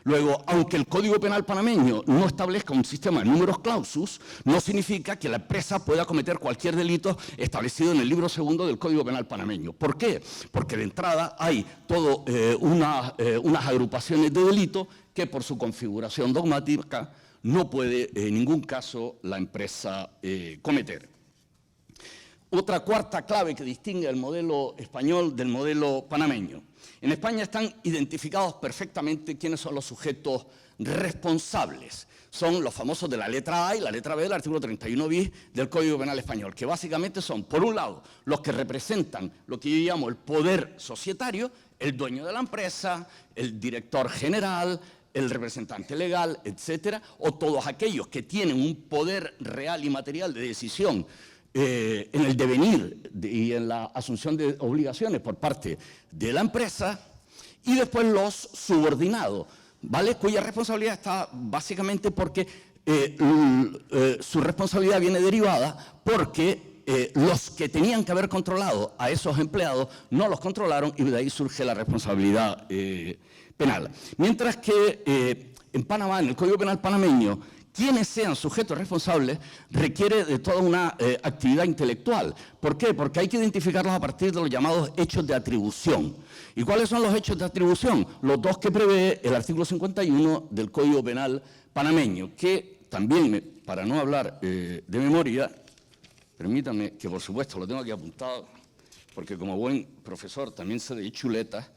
Luego, aunque el Código Penal panameño no establezca un sistema de numerus clausus, no significa que la empresa pueda cometer cualquier delito establecido en el libro segundo del Código Penal panameño. ¿Por qué? Porque de entrada hay todas unas agrupaciones de delitos que por su configuración dogmática no puede en ningún caso la empresa cometer. Otra cuarta clave que distingue el modelo español del modelo panameño. En España están identificados perfectamente quiénes son los sujetos responsables. Son los famosos de la letra A y la letra B del artículo 31 bis del Código Penal español, que básicamente son, por un lado, los que representan lo que yo llamo el poder societario, el dueño de la empresa, el director general, el representante legal, etcétera, o todos aquellos que tienen un poder real y material de decisión en el devenir y en la asunción de obligaciones por parte de la empresa, y después los subordinados, ¿vale? Cuya responsabilidad está básicamente porque su responsabilidad viene derivada porque los que tenían que haber controlado a esos empleados no los controlaron y de ahí surge la responsabilidad penal. Mientras que en Panamá, en el Código Penal panameño, quienes sean sujetos responsables requiere de toda una actividad intelectual. ¿Por qué? Porque hay que identificarlos a partir de los llamados hechos de atribución. ¿Y cuáles son los hechos de atribución? Los dos que prevé el artículo 51 del Código Penal panameño, que también, para no hablar de memoria, permítame que por supuesto lo tengo aquí apuntado, porque como buen profesor también sé de chuletas.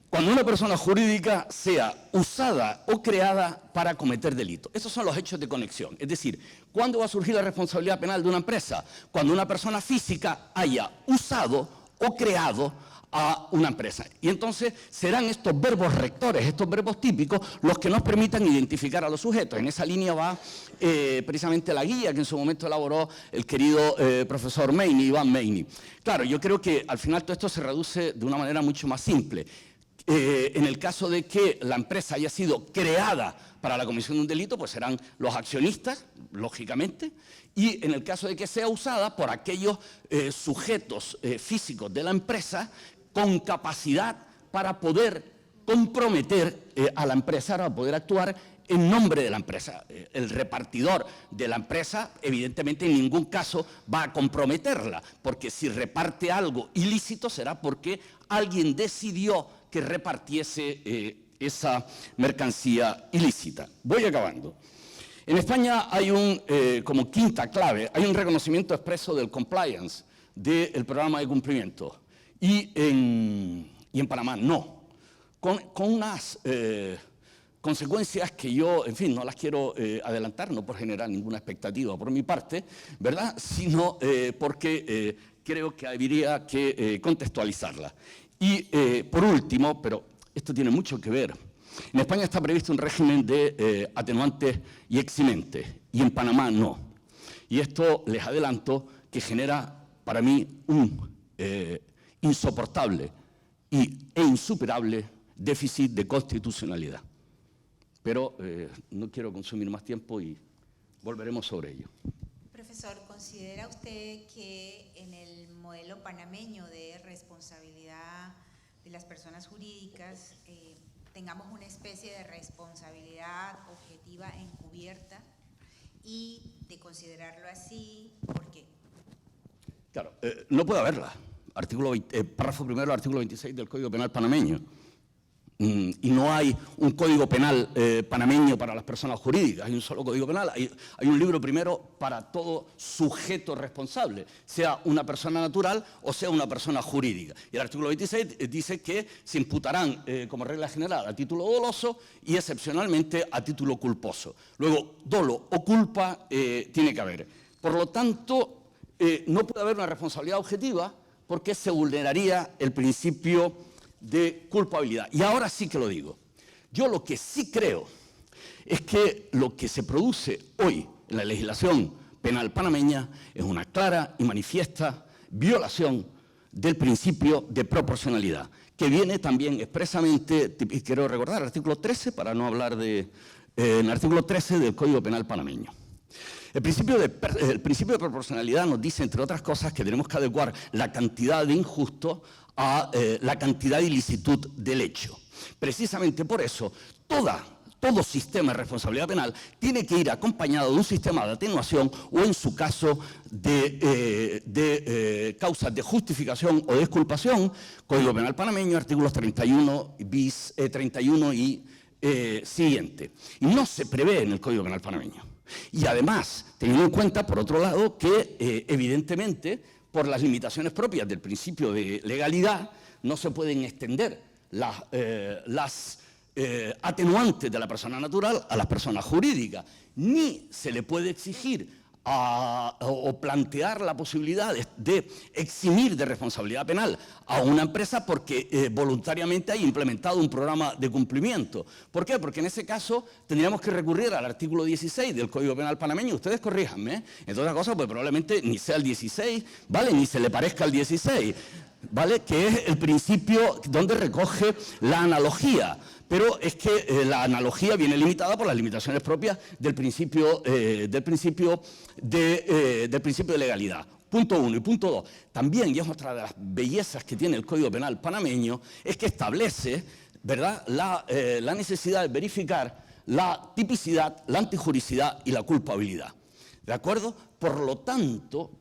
Cuando una persona jurídica sea usada o creada para cometer delitos. Esos son los hechos de conexión. Es decir, ¿cuándo va a surgir la responsabilidad penal de una empresa? Cuando una persona física haya usado o creado a una empresa. Y entonces serán estos verbos rectores, estos verbos típicos, los que nos permitan identificar a los sujetos. En esa línea va precisamente la guía que en su momento elaboró el querido profesor Meini, Iván Meini. Claro, yo creo que al final todo esto se reduce de una manera mucho más simple. En el caso de que la empresa haya sido creada para la comisión de un delito, pues serán los accionistas, lógicamente, y en el caso de que sea usada por aquellos sujetos físicos de la empresa con capacidad para poder comprometer a la empresa, para poder actuar en nombre de la empresa. El repartidor de la empresa, evidentemente, en ningún caso va a comprometerla, porque si reparte algo ilícito será porque alguien decidió que repartiese esa mercancía ilícita. Voy acabando. En España hay como quinta clave, hay un reconocimiento expreso del compliance, del programa de cumplimiento, y en Panamá no, con unas consecuencias que yo, en fin, no las quiero adelantar, no por generar ninguna expectativa por mi parte, ¿verdad?, sino porque creo que habría que contextualizarlas. Y por último, pero esto tiene mucho que ver, en España está previsto un régimen de atenuantes y eximentes, y en Panamá no. Y esto, les adelanto, que genera para mí un insoportable e insuperable déficit de constitucionalidad. Pero no quiero consumir más tiempo y volveremos sobre ello. Profesor, ¿considera usted que en el modelo panameño de responsabilidad de las personas jurídicas tengamos una especie de responsabilidad objetiva encubierta Y de considerarlo así, ¿por qué? Claro, no puede haberla. Párrafo primero del artículo 26 del Código Penal panameño. Y no hay un código penal panameño para las personas jurídicas, hay un solo código penal, hay un libro primero para todo sujeto responsable, sea una persona natural o sea una persona jurídica. Y el artículo 26 dice que se imputarán como regla general a título doloso y excepcionalmente a título culposo. Luego, dolo o culpa tiene que haber. Por lo tanto, no puede haber una responsabilidad objetiva porque se vulneraría el principio de culpabilidad. Y ahora sí que lo digo. Yo lo que sí creo es que lo que se produce hoy en la legislación penal panameña es una clara y manifiesta violación del principio de proporcionalidad, que viene también expresamente, y quiero recordar, el artículo 13, para no hablar de... en el artículo 13 del Código Penal panameño. El principio de proporcionalidad nos dice, entre otras cosas, que tenemos que adecuar la cantidad de injusto a la cantidad de ilicitud del hecho. Precisamente por eso, todo sistema de responsabilidad penal tiene que ir acompañado de un sistema de atenuación o, en su caso, de causas de justificación o de exculpación. Código Penal panameño, artículos 31 y siguiente. Y no se prevé en el Código Penal panameño. Y además, teniendo en cuenta, por otro lado, que evidentemente, por las limitaciones propias del principio de legalidad, no se pueden extender las atenuantes de la persona natural a las personas jurídicas, ni se le puede exigir o plantear la posibilidad de eximir de responsabilidad penal a una empresa porque voluntariamente haya implementado un programa de cumplimiento. ¿Por qué? Porque en ese caso tendríamos que recurrir al artículo 16 del Código Penal panameño. Ustedes corríjanme, entre otras cosas, pues probablemente ni sea el 16, ¿vale? Ni se le parezca al 16, ¿vale? Que es el principio donde recoge la analogía. Pero es que la analogía viene limitada por las limitaciones propias del principio de legalidad. Punto 1. Y punto 2. También, y es otra de las bellezas que tiene el Código Penal panameño, es que establece, ¿verdad?, la necesidad de verificar la tipicidad, la antijuricidad y la culpabilidad. ¿De acuerdo? Por lo tanto,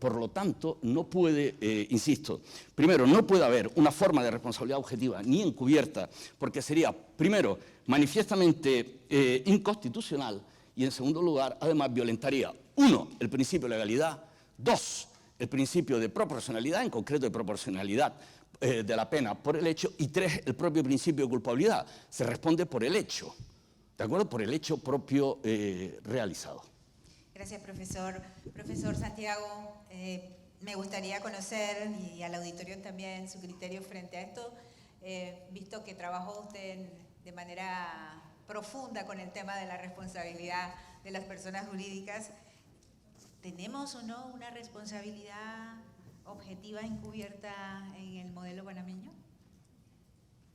no puede, insisto, primero, no puede haber una forma de responsabilidad objetiva ni encubierta, porque sería, primero, manifiestamente inconstitucional y, en segundo lugar, además violentaría, 1, el principio de legalidad, 2, el principio de proporcionalidad, en concreto de proporcionalidad de la pena por el hecho, y 3, el propio principio de culpabilidad. Se responde por el hecho, ¿de acuerdo? Por el hecho propio realizado. Gracias, profesor. Profesor Santiago, me gustaría conocer, y al auditorio también, su criterio frente a esto, visto que trabajó usted de manera profunda con el tema de la responsabilidad de las personas jurídicas. ¿Tenemos o no una responsabilidad objetiva encubierta en el modelo panameño?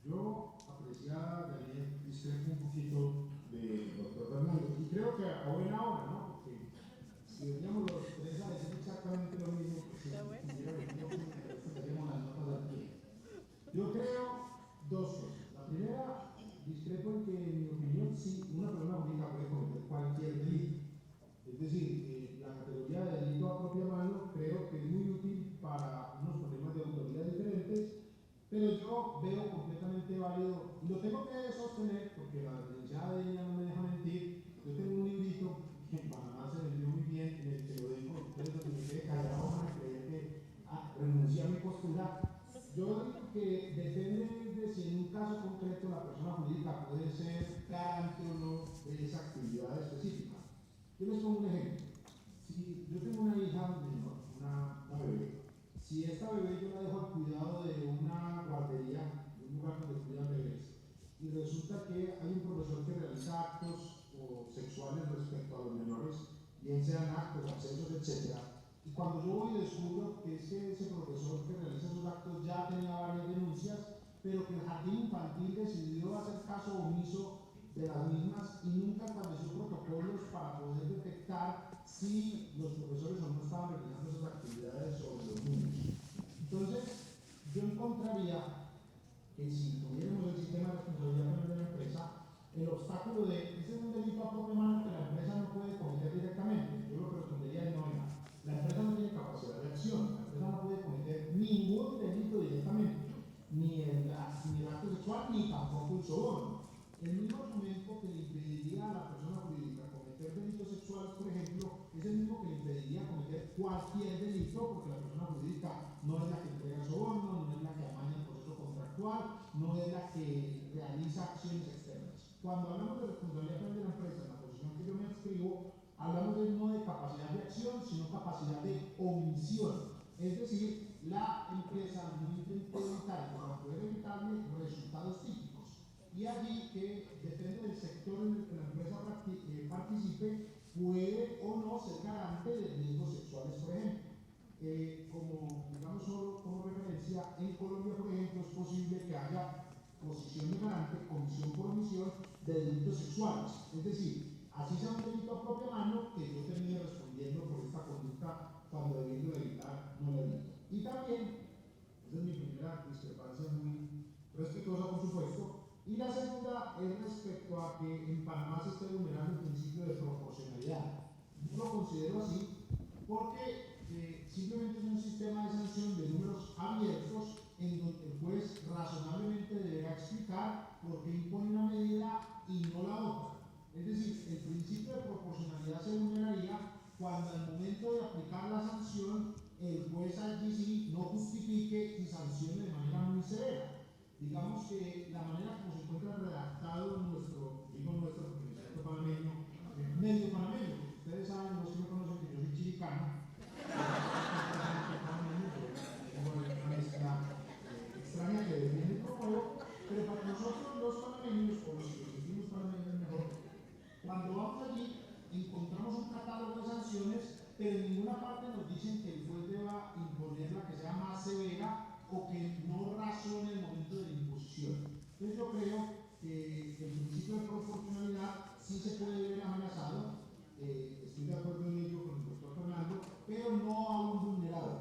Yo, apreciada, Daniel, discrepo un poquito del doctor Fernando, y creo que a buena hora, ¿no? Si veníamos los tres a decir exactamente lo mismo, pues tendríamos las notas al pie. Yo creo dos cosas. La primera, discrepo en que, en mi opinión, sí, una persona jurídica puede cometer cualquier delito. Es decir, la categoría de delito a propia mano creo que es muy útil para unos problemas de autoridad diferentes, pero yo veo completamente válido, y lo tengo que sostener porque la licenciada de ella no me deja mentir. Yo tengo un librito que en Panamá se vendió muy bien, en el que lo dejo, entonces lo que me quede callado para creer que renuncié a mi postura. Yo digo que depende de si en un caso concreto la persona jurídica puede ser garante o no de esa actividad específica. Yo les pongo un ejemplo. Si yo tengo una hija menor, una bebé, si esta bebé yo la dejo al cuidado de una guardería, de un lugar donde cuidan bebés, y resulta que hay un profesor que realiza actos sexuales respecto a los menores, bien sean actos, accesos, etc. Y cuando yo voy y descubro que ese profesor que realiza esos actos ya tenía varias denuncias, pero que el jardín infantil decidió hacer caso omiso de las mismas y nunca estableció protocolos para poder detectar si los profesores o no estaban realizando esas actividades sobre los niños. Entonces, yo encontraría que si tuviéramos el sistema de responsabilidad penal de la empresa, el obstáculo de ese es un delito a propia mano que la empresa no puede cometer directamente, El mismo argumento que le impediría a la persona jurídica cometer delitos sexuales, por ejemplo, es el mismo que le impediría cometer cualquier delito, porque la persona jurídica no es la que entrega soborno, no es la que amaña el proceso contractual, no es la que realiza acciones externas. Cuando hablamos de responsabilidad penal de la empresa, en la posición que yo me adscribo, hablamos no de capacidad de acción, sino capacidad de omisión. Es decir, la empresa no intentó evitar, para poder evitarle resultados típicos. Y allí que depende del sector en el que la empresa participe, puede o no ser garante de riesgos sexuales, por ejemplo. Como, digamos, solo como referencia, en Colombia, por ejemplo, es posible que haya posición de garante, comisión por omisión de delitos sexuales. Es decir, así sea un delito a propia mano, que yo termine respondiendo por esta conducta cuando debiendo evitar no la evito. Y también, esa es mi primera discrepancia muy respetuosa, por supuesto, y la segunda es respecto a que en Panamá se esté vulnerando el principio de proporcionalidad. Yo lo considero así porque simplemente es un sistema de sanción de números abiertos en donde el juez razonablemente deberá explicar por qué impone una medida y no la otra. Es decir, el principio de proporcionalidad se vulneraría cuando al momento de aplicar la sanción el juez allí sí no justifique y sancione de manera muy severa. Digamos que la manera como se encuentra redactado nuestro, digo nuestro, porque el Estado panameño, medio panameño, ustedes saben, los que me conocen, que yo soy chiricano, tengo una mezcla extraña que defiende el promuevo, pero para nosotros los panameños, o los que decimos panameños mejor, cuando vamos allí encontramos un catálogo de sanciones, pero en ninguna parte nos dicen que el juez deba imponer la que sea más severa o que no razone el momento de la imposición. Entonces yo creo que el principio de proporcionalidad sí se puede ver amenazado, estoy de acuerdo en ello con el doctor Fernando, pero no aún vulnerado.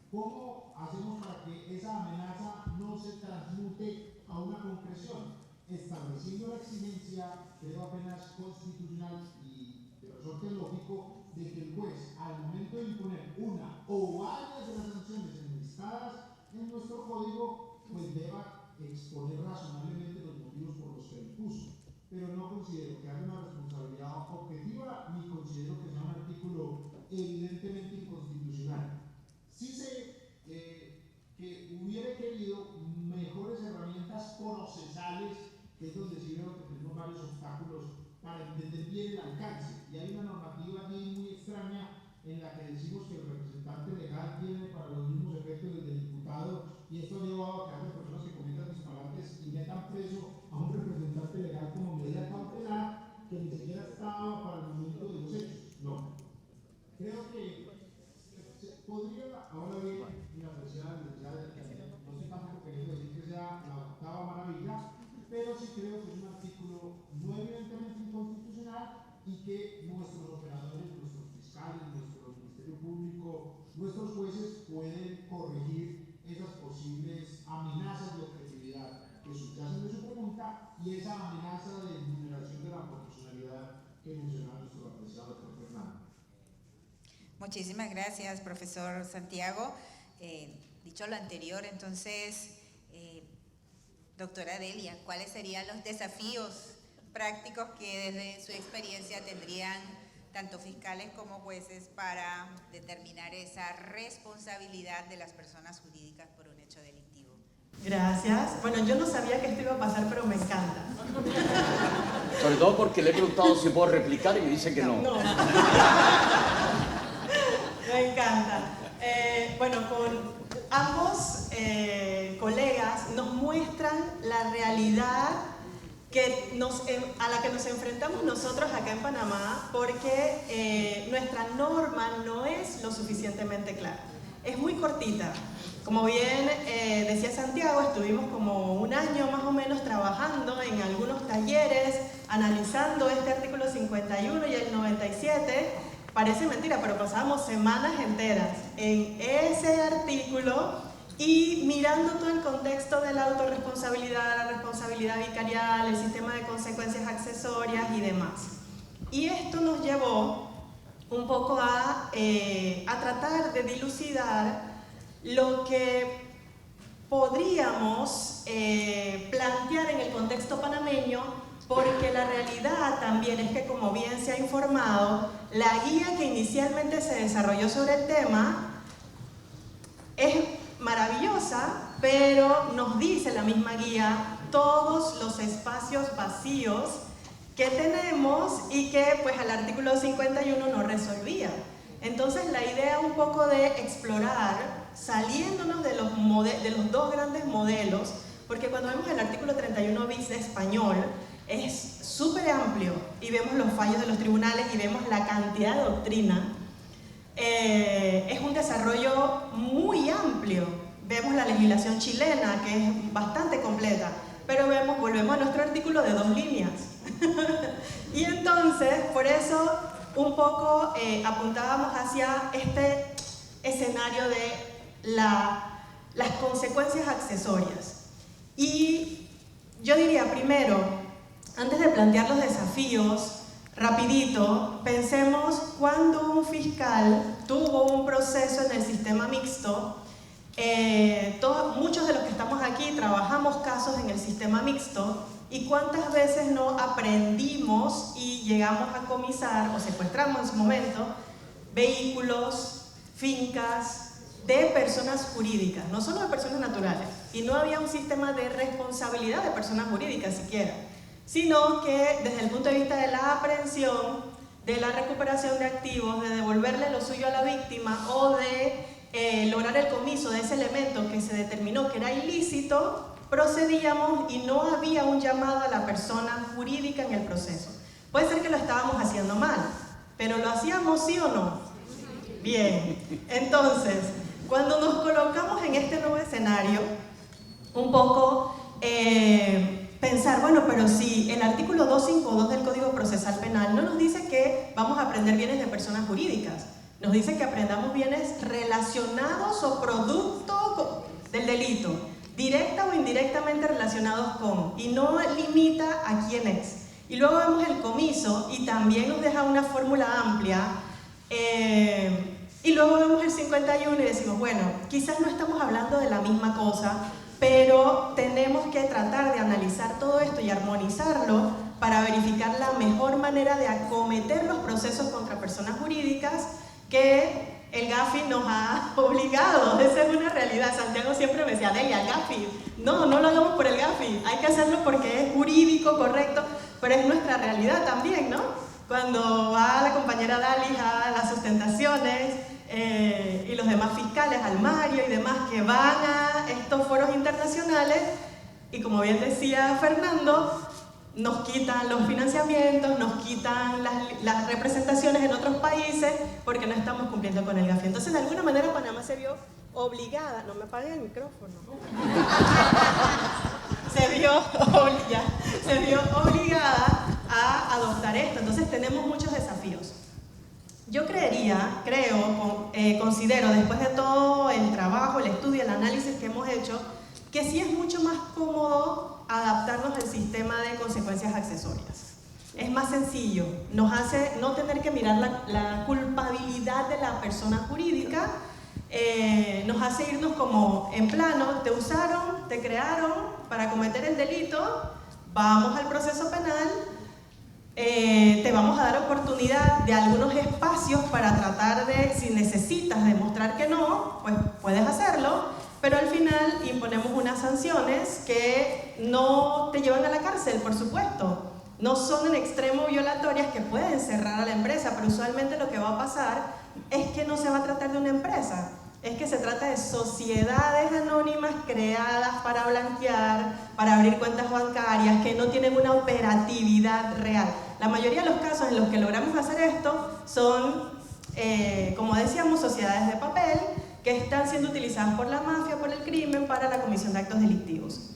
¿Cómo hacemos para que esa amenaza no se transmute a una concreción? Estableciendo la exigencia, creo apenas constitucional y de resorte lógico, de que el juez, al momento de imponer una o varias de las sanciones enlistadas en nuestro código, pues deba exponer razonablemente los motivos por los que lo impuso. Pero no considero que haya una responsabilidad objetiva, ni considero que sea un artículo evidentemente inconstitucional. Sí sé que hubiera querido mejores herramientas procesales, que es donde sí veo que tenemos varios obstáculos para entender bien el alcance. Y hay una normativa aquí muy extraña en la que decimos que el representante legal tiene para los mismos efectos del diputado, y esto ha llevado a que haya personas que cometan disparates y metan preso a un representante legal como medida cautelar que ni siquiera estaba para el momento de los hechos. No. Creo que se podría, ahora bien, mi apreciada licenciada, no estoy tampoco queriendo decir que sea la octava maravilla, pero sí creo que es un artículo no evidentemente inconstitucional y que nuestros operadores, nuestros fiscales, nuestro Ministerio Público, nuestros jueces pueden corregir esas posibles amenazas de objetividad que subyacen de su pregunta y esa amenaza de vulneración de la proporcionalidad que mencionaba nuestro apreciado doctor Fernando. Muchísimas gracias, profesor Santiago. Dicho lo anterior, entonces, doctora Delia, ¿cuáles serían los desafíos prácticos que desde su experiencia tendrían tanto fiscales como jueces para determinar esa responsabilidad de las personas jurídicas por un hecho delictivo? Gracias. Bueno, yo no sabía que esto iba a pasar, pero me encanta. Sobre todo porque le he preguntado si puedo replicar y me dice que no. No. Me encanta. Bueno, con ambos colegas nos muestran la realidad a la que nos enfrentamos nosotros acá en Panamá, porque nuestra norma no es lo suficientemente clara. Es muy cortita. Como bien decía Santiago, estuvimos como un año más o menos trabajando en algunos talleres, analizando este artículo 51 y el 97. Parece mentira, pero pasábamos semanas enteras en ese artículo y mirando todo el contexto de la autorresponsabilidad, la responsabilidad vicarial, el sistema de consecuencias accesorias y demás. Y esto nos llevó un poco a tratar de dilucidar lo que podríamos plantear en el contexto panameño porque la realidad también es que, como bien se ha informado, la guía que inicialmente se desarrolló sobre el tema es maravillosa, pero nos dice la misma guía todos los espacios vacíos que tenemos y que pues al artículo 51 no resolvía. Entonces la idea un poco de explorar, saliéndonos de los dos grandes modelos, porque cuando vemos el artículo 31 bis de español, es súper amplio y vemos los fallos de los tribunales y vemos la cantidad de doctrina. Es un desarrollo muy amplio. Vemos la legislación chilena, que es bastante completa, pero volvemos a nuestro artículo de 2 líneas. Y entonces, por eso, un poco apuntábamos hacia este escenario de las consecuencias accesorias. Y yo diría, primero, antes de plantear los desafíos, rapidito, pensemos cuando un fiscal tuvo un proceso en el sistema mixto. Muchos de los que estamos aquí trabajamos casos en el sistema mixto, y cuántas veces no aprendimos y llegamos a comisar o secuestramos en su momento vehículos, fincas de personas jurídicas, no solo de personas naturales, y no había un sistema de responsabilidad de personas jurídicas siquiera, sino que desde el punto de vista de la aprehensión, de la recuperación de activos, de devolverle lo suyo a la víctima o de lograr el comiso de ese elemento que se determinó que era ilícito, procedíamos y no había un llamado a la persona jurídica en el proceso. Puede ser que lo estábamos haciendo mal, pero ¿lo hacíamos sí o no? Bien, entonces, cuando nos colocamos en este nuevo escenario, un poco pensar, bueno, pero si el artículo 252 del Código Procesal Penal no nos dice que vamos a aprender bienes de personas jurídicas, nos dice que aprendamos bienes relacionados o producto del delito, directa o indirectamente relacionados con, y no limita a quién es. Y luego vemos el comiso y también nos deja una fórmula amplia, y luego vemos el 51 y decimos, bueno, quizás no estamos hablando de la misma cosa, pero tenemos que tratar de analizar todo esto y armonizarlo para verificar la mejor manera de acometer los procesos contra personas jurídicas que el GAFI nos ha obligado. Esa es una realidad. Santiago siempre me decía, Delia, el GAFI, no lo hagamos por el GAFI, hay que hacerlo porque es jurídico, correcto, pero es nuestra realidad también, ¿no? Cuando va la compañera Dalis a las sustentaciones y los demás fiscales, al Mario y demás, que van a estos foros internacionales, y como bien decía Fernando, nos quitan los financiamientos, nos quitan las representaciones en otros países porque no estamos cumpliendo con el GAFI. Entonces, de alguna manera, Panamá se vio obligada, no me apaguen el micrófono, se vio obligada a adoptar esto. Entonces, tenemos muchos desafíos. Yo considero, después de todo el trabajo, el estudio, el análisis que hemos hecho, que sí es mucho más cómodo adaptarnos al sistema de consecuencias accesorias. Es más sencillo, nos hace no tener que mirar la culpabilidad de la persona jurídica, nos hace irnos como en plano, te usaron, te crearon para cometer el delito, vamos al proceso penal, te vamos a dar oportunidad de algunos espacios para tratar de, si necesitas demostrar que no, pues puedes hacerlo, pero al final imponemos unas sanciones que no te llevan a la cárcel, por supuesto. No son en extremo violatorias que pueden cerrar a la empresa, pero usualmente lo que va a pasar es que no se va a tratar de una empresa, es que se trata de sociedades anónimas creadas para blanquear, para abrir cuentas bancarias, que no tienen una operatividad real. La mayoría de los casos en los que logramos hacer esto son, como decíamos, sociedades de papel que están siendo utilizadas por la mafia, por el crimen, para la comisión de actos delictivos.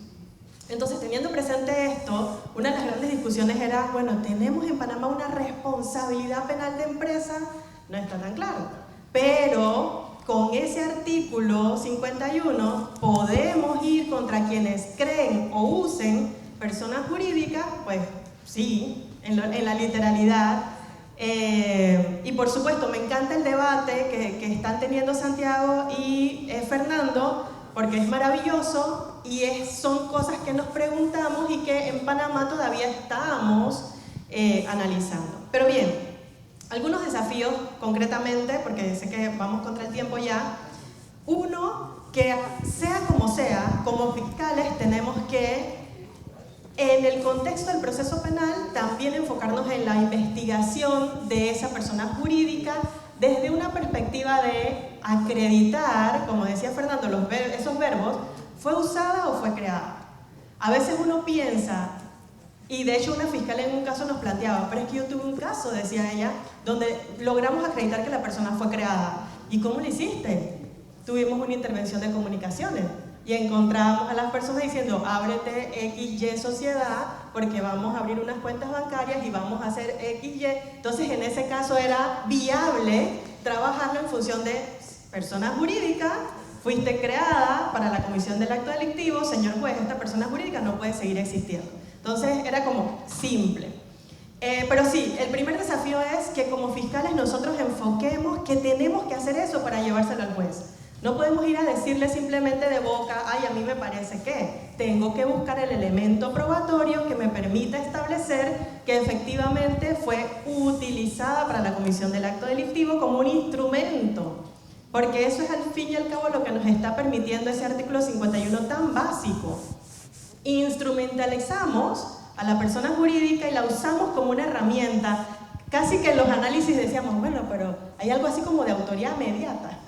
Entonces, teniendo presente esto, una de las grandes discusiones era, bueno, ¿tenemos en Panamá una responsabilidad penal de empresa? No está tan claro, pero con ese artículo 51 podemos ir contra quienes creen o usen personas jurídicas, pues sí, en la literalidad. Y por supuesto, me encanta el debate que están teniendo Santiago y Fernando, porque es maravilloso, son cosas que nos preguntamos y que en Panamá todavía estamos analizando. Pero bien, algunos desafíos concretamente, porque sé que vamos contra el tiempo ya. Uno, que sea, como fiscales tenemos que, en el contexto del proceso penal, también enfocarnos en la investigación de esa persona jurídica desde una perspectiva de acreditar, como decía Fernando, esos verbos, ¿fue usada o fue creada? A veces uno piensa, y de hecho una fiscal en un caso nos planteaba, pero es que yo tuve un caso, decía ella, donde logramos acreditar que la persona fue creada. ¿Y cómo lo hiciste? Tuvimos una intervención de comunicaciones y encontramos a las personas diciendo, ábrete XY sociedad porque vamos a abrir unas cuentas bancarias y vamos a hacer XY. Entonces en ese caso era viable trabajarlo en función de persona jurídica, fuiste creada para la comisión del acto delictivo, señor juez, esta persona jurídica no puede seguir existiendo. Entonces era como simple. Pero sí, el primer desafío es que como fiscales nosotros enfoquemos que tenemos que hacer eso para llevárselo al juez. No podemos ir a decirle simplemente de boca, ay, a mí me parece que. Tengo que buscar el elemento probatorio que me permita establecer que efectivamente fue utilizada para la comisión del acto delictivo como un instrumento. Porque eso es al fin y al cabo lo que nos está permitiendo ese artículo 51 tan básico. Instrumentalizamos a la persona jurídica y la usamos como una herramienta. Casi que en los análisis decíamos, bueno, pero hay algo así como de autoría mediata,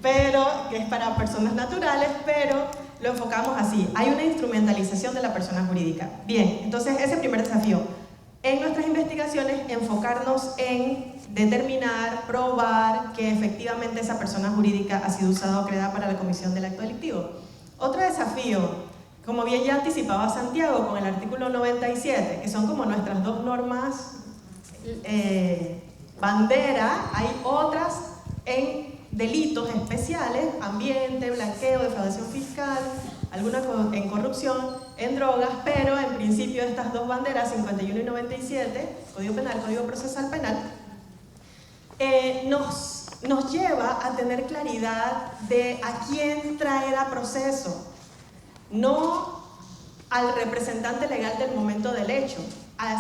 pero que es para personas naturales, pero lo enfocamos así. Hay una instrumentalización de la persona jurídica. Bien, entonces ese primer desafío. En nuestras investigaciones, enfocarnos en determinar, probar que efectivamente esa persona jurídica ha sido usada o creada para la comisión del acto delictivo. Otro desafío, como bien ya anticipaba Santiago con el artículo 97, que son como nuestras dos normas bandera, hay otras en delitos especiales, ambiente, blanqueo, defraudación fiscal, algunas en corrupción, en drogas, pero en principio estas dos banderas, 51 y 97, Código Penal, Código Procesal Penal, nos lleva a tener claridad de a quién traer a proceso, no al representante legal del momento del hecho,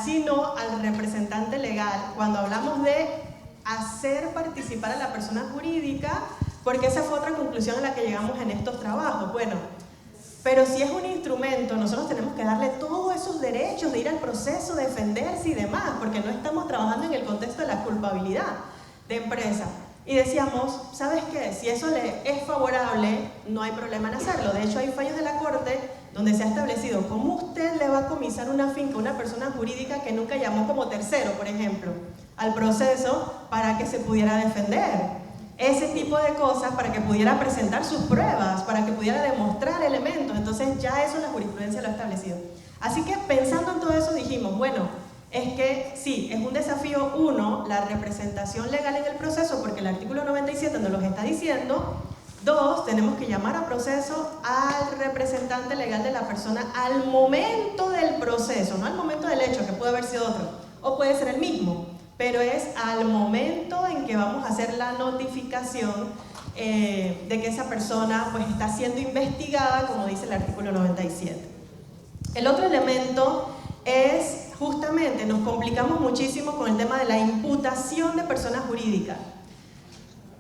sino al representante legal cuando hablamos de hacer participar a la persona jurídica, porque esa fue otra conclusión a la que llegamos en estos trabajos. Bueno, pero si es un instrumento, nosotros tenemos que darle todos esos derechos de ir al proceso, defenderse y demás, porque no estamos trabajando en el contexto de la culpabilidad de empresa. Y decíamos, ¿sabes qué? Si eso le es favorable, no hay problema en hacerlo. De hecho, hay fallos de la Corte donde se ha establecido cómo usted le va a comisar una finca a una persona jurídica que nunca llamó como tercero, por ejemplo, al proceso para que se pudiera defender. Ese tipo de cosas para que pudiera presentar sus pruebas, para que pudiera demostrar elementos. Entonces ya eso la jurisprudencia lo ha establecido. Así que pensando en todo eso dijimos, bueno, es que sí, es un desafío uno, la representación legal en el proceso, porque el artículo 97 nos lo está diciendo. Dos, tenemos que llamar a proceso al representante legal de la persona al momento del proceso, no al momento del hecho, que puede haber sido otro, o puede ser el mismo, pero es al momento en que vamos a hacer la notificación de que esa persona pues, está siendo investigada, como dice el artículo 97. El otro elemento es, justamente, nos complicamos muchísimo con el tema de la imputación de personas jurídicas.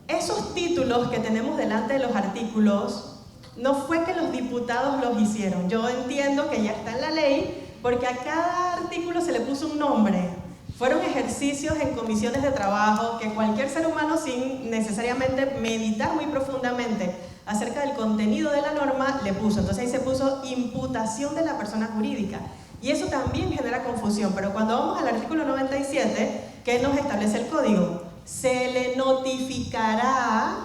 Esos títulos que tenemos delante de los artículos, no fue que los diputados los hicieron. Yo entiendo que ya está en la ley, porque a cada artículo se le puso un nombre. Fueron ejercicios en comisiones de trabajo que cualquier ser humano, sin necesariamente meditar muy profundamente acerca del contenido de la norma, le puso. Entonces ahí se puso imputación de la persona jurídica. Y eso también genera confusión. Pero cuando vamos al artículo 97, ¿qué nos establece el código? Se le notificará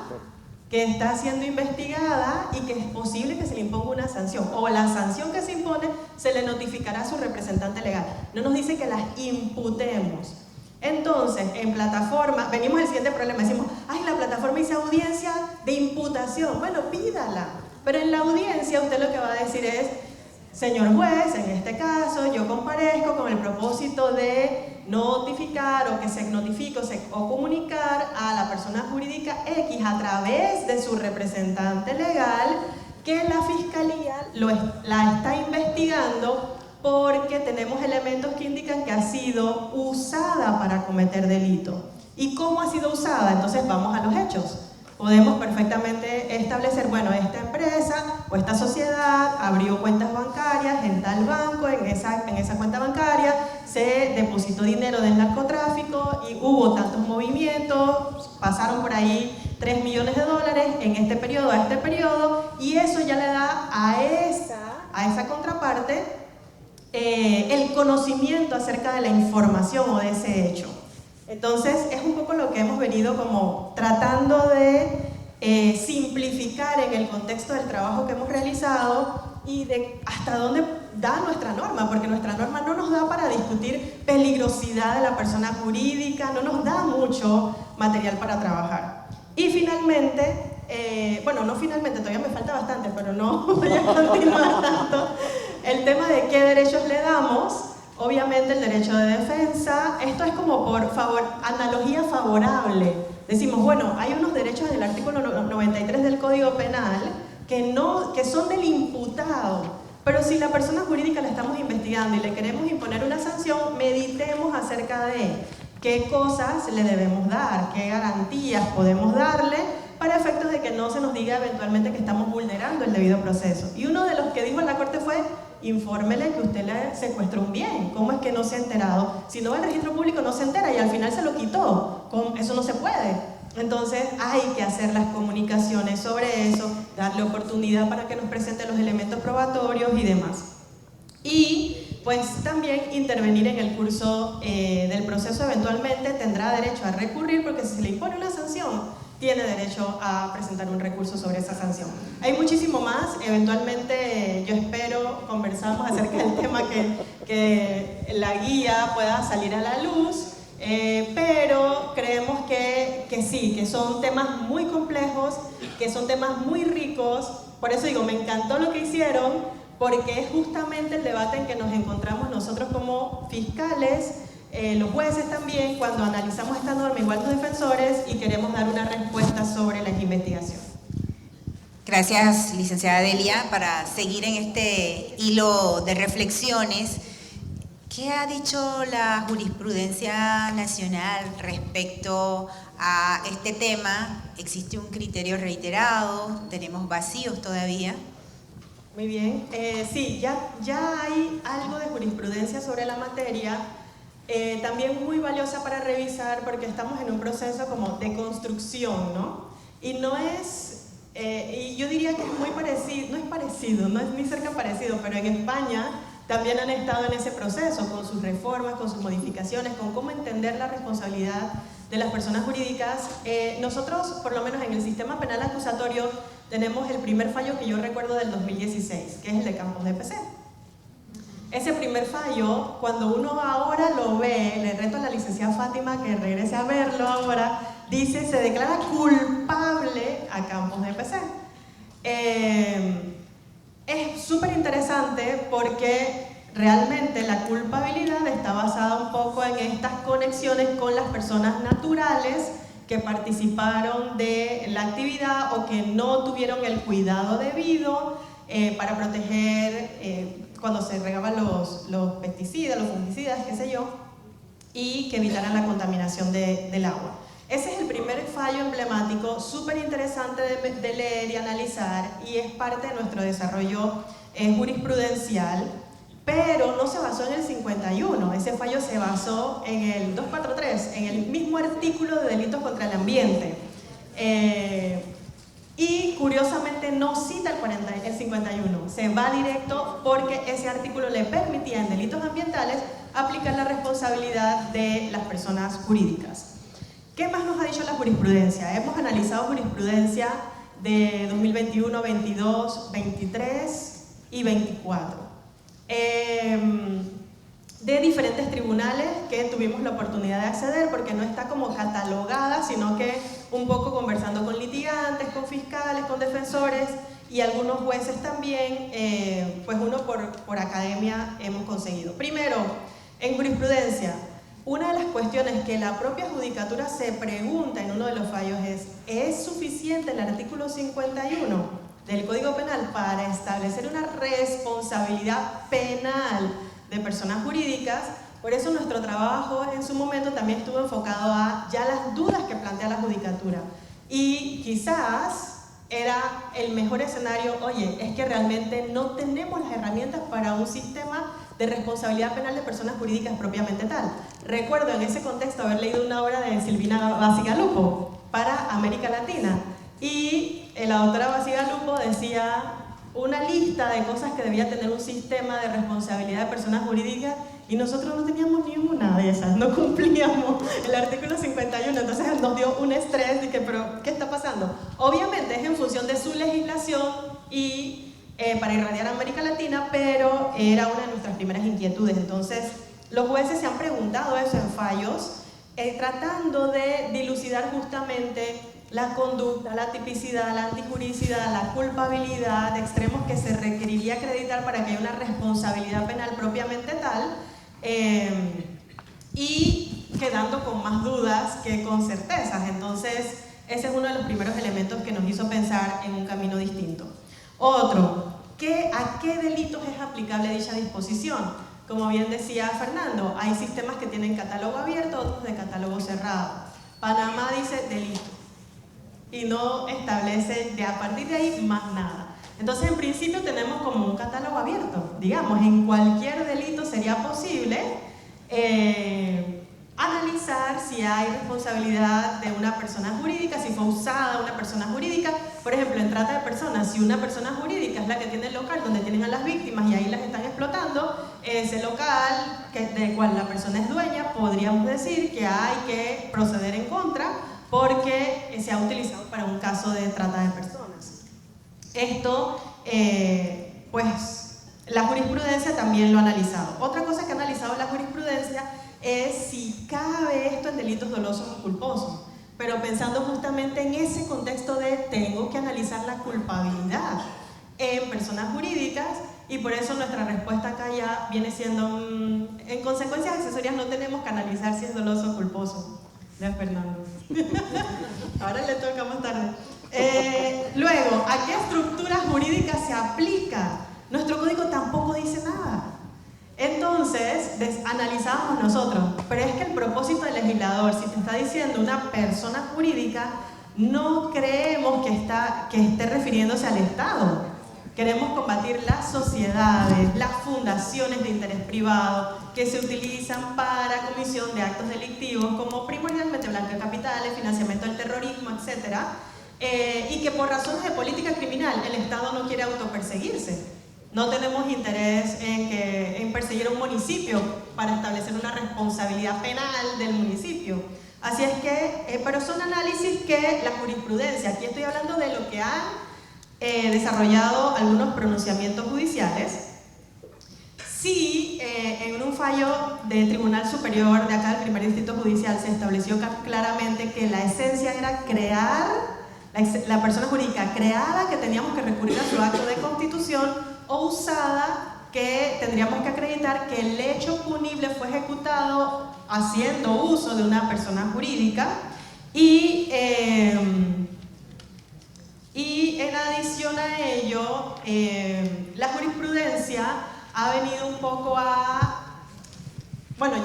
que está siendo investigada y que es posible que se le imponga una sanción, o la sanción que se impone se le notificará a su representante legal. No nos dice que las imputemos. Entonces, en plataforma, venimos al siguiente problema, decimos, ay, la plataforma dice audiencia de imputación. Bueno, pídala, pero en la audiencia usted lo que va a decir es, señor juez, en este caso yo comparezco con el propósito de notificar o que se notifique o comunicar a la persona jurídica X a través de su representante legal que la Fiscalía la está investigando porque tenemos elementos que indican que ha sido usada para cometer delito. ¿Y cómo ha sido usada? Entonces vamos a los hechos. Podemos perfectamente establecer, bueno, esta empresa o esta sociedad abrió cuentas bancarias en tal banco, en esa cuenta bancaria se depositó dinero del narcotráfico y hubo tantos movimientos, pasaron por ahí 3 millones de dólares en este periodo a este periodo, y eso ya le da a esa contraparte el conocimiento acerca de la información o de ese hecho. Entonces es un poco lo que hemos venido como tratando de simplificar en el contexto del trabajo que hemos realizado y de hasta dónde da nuestra norma, porque nuestra norma no nos da para discutir peligrosidad de la persona jurídica, no nos da mucho material para trabajar. Y finalmente, bueno, no finalmente, todavía me falta bastante, pero no voy a continuar tanto, el tema de qué derechos le damos. Obviamente el derecho de defensa, esto es como por analogía favorable. Decimos, bueno, hay unos derechos en el artículo 93 del Código Penal que son del imputado, pero si la persona jurídica la estamos investigando y le queremos imponer una sanción, meditemos acerca de qué cosas le debemos dar, qué garantías podemos darle para efectos de que no se nos diga eventualmente que estamos vulnerando el debido proceso. Y uno de los que dijo en la Corte fue: infórmele que usted le secuestró un bien. ¿Cómo es que no se ha enterado? Si no va al registro público no se entera y al final se lo quitó. Eso no se puede. Entonces hay que hacer las comunicaciones sobre eso, darle oportunidad para que nos presente los elementos probatorios y demás. Y pues también intervenir en el curso del proceso. Eventualmente tendrá derecho a recurrir, porque si se le impone una sanción, tiene derecho a presentar un recurso sobre esa sanción. Hay muchísimo más, eventualmente yo espero conversamos acerca del tema que la guía pueda salir a la luz, pero creemos que sí, que son temas muy complejos, que son temas muy ricos. Por eso digo, me encantó lo que hicieron, porque es justamente el debate en que nos encontramos nosotros como fiscales, los jueces también, cuando analizamos esta norma, igual los defensores, y queremos dar una respuesta sobre las investigaciones. Gracias, licenciada Delia. Para seguir en este hilo de reflexiones, ¿qué ha dicho la jurisprudencia nacional respecto a este tema? ¿Existe un criterio reiterado? ¿Tenemos vacíos todavía? Muy bien. Sí, ya hay algo de jurisprudencia sobre la materia. También muy valiosa para revisar, porque estamos en un proceso como de construcción, ¿no? Y no es, y yo diría que es muy parecido, no es ni cerca parecido, pero en España también han estado en ese proceso, con sus reformas, con sus modificaciones, con cómo entender la responsabilidad de las personas jurídicas. Nosotros, por lo menos en el sistema penal acusatorio, tenemos el primer fallo que yo recuerdo del 2016, que es el de Campos de PC. Ese primer fallo, cuando uno ahora lo ve, le reto a la licenciada Fátima que regrese a verlo ahora, dice, se declara culpable a Campos de PC. Es súper interesante porque realmente la culpabilidad está basada un poco en estas conexiones con las personas naturales que participaron de la actividad o que no tuvieron el cuidado debido para proteger cuando se regaban los pesticidas, los fungicidas, qué sé yo, y que evitaran la contaminación del agua. Ese es el primer fallo emblemático, súper interesante de leer y analizar, y es parte de nuestro desarrollo jurisprudencial, pero no se basó en el 51, ese fallo se basó en el 243, en el mismo artículo de delitos contra el ambiente. Y curiosamente no cita el 51, se va directo porque ese artículo le permitía en delitos ambientales aplicar la responsabilidad de las personas jurídicas. ¿Qué más nos ha dicho la jurisprudencia? Hemos analizado jurisprudencia de 2021, 22, 23 y 24. De diferentes tribunales que tuvimos la oportunidad de acceder, porque no está como catalogada, sino que un poco conversando con litigantes, con fiscales, con defensores y algunos jueces también, pues uno por academia hemos conseguido. Primero, en jurisprudencia, una de las cuestiones que la propia judicatura se pregunta en uno de los fallos ¿es suficiente el artículo 51 del Código Penal para establecer una responsabilidad penal de personas jurídicas. Por eso nuestro trabajo en su momento también estuvo enfocado a ya las dudas que plantea la judicatura. Y quizás era el mejor escenario, oye, es que realmente no tenemos las herramientas para un sistema de responsabilidad penal de personas jurídicas propiamente tal. Recuerdo en ese contexto haber leído una obra de Silvina Bacigalupo para América Latina, y la doctora Bacigalupo decía una lista de cosas que debía tener un sistema de responsabilidad de personas jurídicas, y nosotros no teníamos ni una de esas, no cumplíamos el artículo 51, entonces nos dio un estrés de que, pero ¿qué está pasando? Obviamente es en función de su legislación y para irradiar a América Latina, pero era una de nuestras primeras inquietudes. Entonces los jueces se han preguntado eso en fallos, tratando de dilucidar justamente la conducta, la tipicidad, la antijuricidad, la culpabilidad, de extremos que se requeriría acreditar para que haya una responsabilidad penal propiamente tal, y quedando con más dudas que con certezas. Entonces ese es uno de los primeros elementos que nos hizo pensar en un camino distinto. Otro, ¿a qué delitos es aplicable dicha disposición? Como bien decía Fernando, hay sistemas que tienen catálogo abierto, otros de catálogo cerrado. Panamá dice delito y no establece de a partir de ahí más nada. Entonces, en principio tenemos como un catálogo abierto. Digamos, en cualquier delito sería posible analizar si hay responsabilidad de una persona jurídica, si fue usada una persona jurídica. Por ejemplo, en trata de personas, si una persona jurídica es la que tiene el local donde tienen a las víctimas y ahí las están explotando, ese local del cual la persona es dueña, podríamos decir que hay que proceder en contra porque se ha utilizado para un caso de trata de personas. Esto, pues, la jurisprudencia también lo ha analizado. Otra cosa que ha analizado la jurisprudencia es si cabe esto en delitos dolosos o culposos, pero pensando justamente en ese contexto de tengo que analizar la culpabilidad en personas jurídicas, y por eso nuestra respuesta acá ya viene siendo, en consecuencias accesorias no tenemos que analizar si es doloso o culposo. Ya, Fernando. Ahora le toca más tarde. Luego, ¿a qué estructura jurídica se aplica? Nuestro código tampoco dice nada. Entonces, analizábamos nosotros, pero es que el propósito del legislador, si te está diciendo una persona jurídica, no creemos que esté refiriéndose al Estado. Queremos combatir las sociedades, las fundaciones de interés privado que se utilizan para comisión de actos delictivos como primordialmente blanqueo de capitales, financiamiento del terrorismo, etc. Y que por razones de política criminal el Estado no quiere autoperseguirse. No tenemos interés en perseguir a un municipio para establecer una responsabilidad penal del municipio. Así es que, pero son análisis que la jurisprudencia, aquí estoy hablando de lo que han desarrollado algunos pronunciamientos judiciales. Sí, en un fallo del Tribunal Superior de acá del Primer Distrito Judicial se estableció claramente que la esencia era crear, la persona jurídica creada, que teníamos que recurrir a su acto de constitución, o usada, que tendríamos que acreditar que el hecho punible fue ejecutado haciendo uso de una persona jurídica, y en adición a ello, la jurisprudencia ha venido un poco bueno,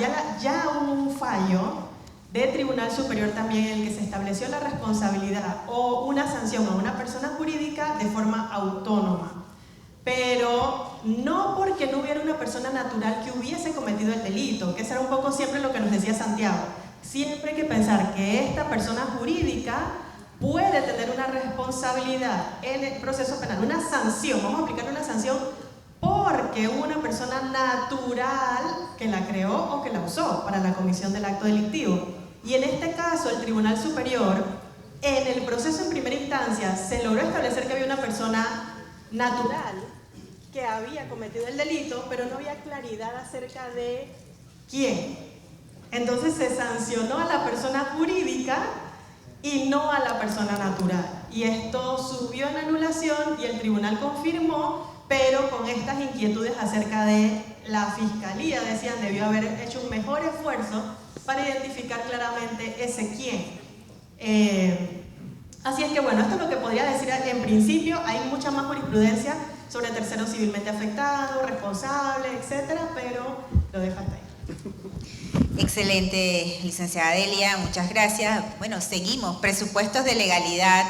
ya hubo un fallo de Tribunal Superior también en el que se estableció la responsabilidad o una sanción a una persona jurídica de forma autónoma, pero no porque no hubiera una persona natural que hubiese cometido el delito, que eso era un poco siempre lo que nos decía Santiago. Siempre hay que pensar que esta persona jurídica puede tener una responsabilidad en el proceso penal, una sanción, vamos a aplicar una sanción porque hubo una persona natural que la creó o que la usó para la comisión del acto delictivo. Y en este caso el Tribunal Superior, en el proceso en primera instancia, se logró establecer que había una persona natural que había cometido el delito, pero no había claridad acerca de quién. Entonces se sancionó a la persona jurídica y no a la persona natural. Y esto subió en anulación y el tribunal confirmó, pero con estas inquietudes acerca de la fiscalía, decían, debió haber hecho un mejor esfuerzo para identificar claramente ese quién. Así es que bueno, esto es lo que podría decir en principio. Hay mucha más jurisprudencia sobre tercero civilmente afectado, responsable, etcétera, pero lo dejo hasta ahí. Excelente, licenciada Delia, muchas gracias. Bueno, seguimos. Presupuestos de legalidad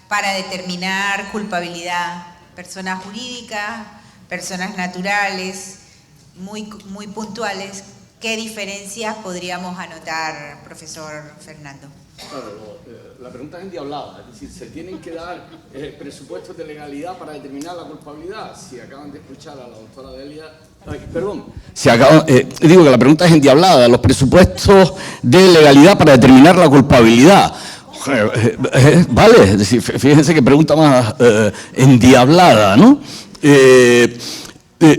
para determinar culpabilidad. Personas jurídicas, personas naturales, muy puntuales. ¿Qué diferencias podríamos anotar, profesor Fernando? Claro, la pregunta es endiablada, es decir, ¿se tienen que dar presupuestos de legalidad para determinar la culpabilidad? Si acaban de escuchar a la doctora Delia... digo que la pregunta es endiablada, los presupuestos de legalidad para determinar la culpabilidad. Vale, es decir, fíjense que pregunta más endiablada, ¿no?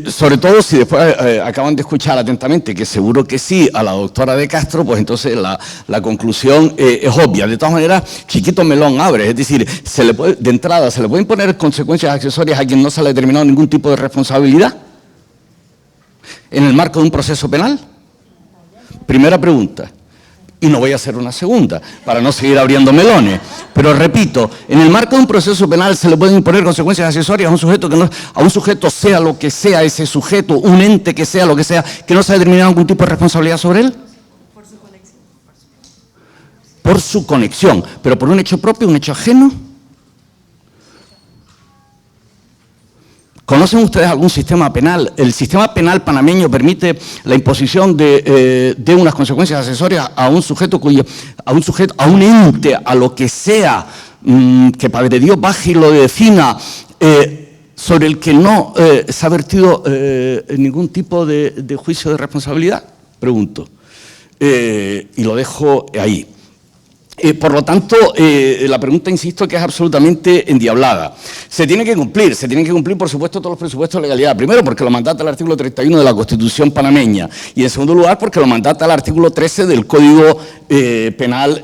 Sobre todo si después acaban de escuchar atentamente, que seguro que sí, a la doctora de Castro, pues entonces la conclusión es obvia. De todas maneras, chiquito melón abre, es decir, de entrada, ¿se le pueden poner consecuencias accesorias a quien no se le ha determinado ningún tipo de responsabilidad en el marco de un proceso penal? Primera pregunta. Y no voy a hacer una segunda, para no seguir abriendo melones. Pero repito, en el marco de un proceso penal se le pueden imponer consecuencias accesorias a un sujeto a un sujeto sea lo que sea ese sujeto, un ente que sea lo que sea, que no se ha determinado algún tipo de responsabilidad sobre él. Por su conexión. Por su conexión, pero por un hecho propio, un hecho ajeno. ¿Conocen ustedes algún sistema penal? El sistema penal panameño permite la imposición de unas consecuencias accesorias a un sujeto, a un ente, a lo que sea, que Padre Dios baje y lo defina, sobre el que no se ha vertido ningún tipo de juicio de responsabilidad, pregunto. Y lo dejo ahí. Por lo tanto, la pregunta, insisto, que es absolutamente endiablada. Se tienen que cumplir, por supuesto, todos los presupuestos de legalidad. Primero, porque lo mandata el artículo 31 de la Constitución panameña. Y en segundo lugar, porque lo mandata el artículo 13 del Código Penal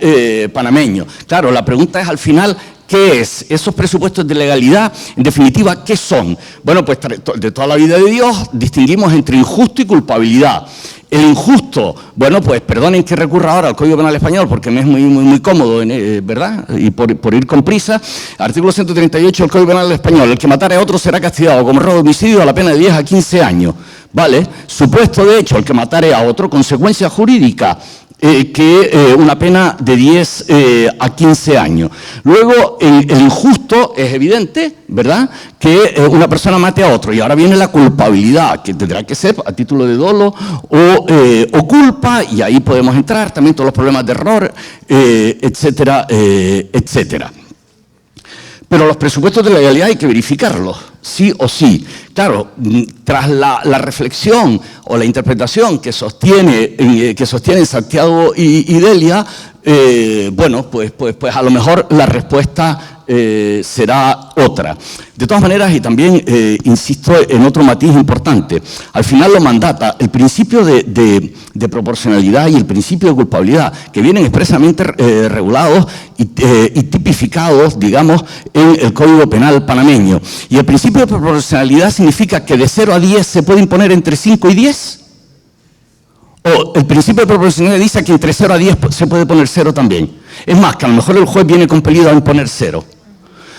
panameño. Claro, la pregunta es al final, ¿qué es? Esos presupuestos de legalidad, en definitiva, ¿qué son? Bueno, pues de toda la vida de Dios distinguimos entre injusto y culpabilidad. El injusto, bueno, pues perdonen que recurra ahora al Código Penal Español porque me es muy cómodo, ¿verdad? Y por ir con prisa, artículo 138 del Código Penal Español, el que matare a otro será castigado como robo de homicidio a la pena de 10 a 15 años, ¿vale? Supuesto de hecho, el que matare a otro, consecuencia jurídica, que una pena de 10 a 15 años. Luego, el injusto es evidente, ¿verdad?, que una persona mate a otro. Y ahora viene la culpabilidad, que tendrá que ser a título de dolo o culpa, y ahí podemos entrar también todos los problemas de error, etcétera, etcétera. Pero los presupuestos de legalidad hay que verificarlos, sí o sí. Claro, tras la reflexión o la interpretación que sostienen Santiago y Delia, bueno, pues a lo mejor la respuesta será otra. De todas maneras, y también insisto en otro matiz importante, al final lo mandata el principio de proporcionalidad y el principio de culpabilidad, que vienen expresamente regulados y tipificados, digamos, en el Código Penal panameño. Y el principio de proporcionalidad significa que de 0 a 10 se puede imponer entre 5 y 10. O el principio de proporcionalidad dice que entre 0 a 10 se puede poner 0 también. Es más, que a lo mejor el juez viene compelido a imponer 0.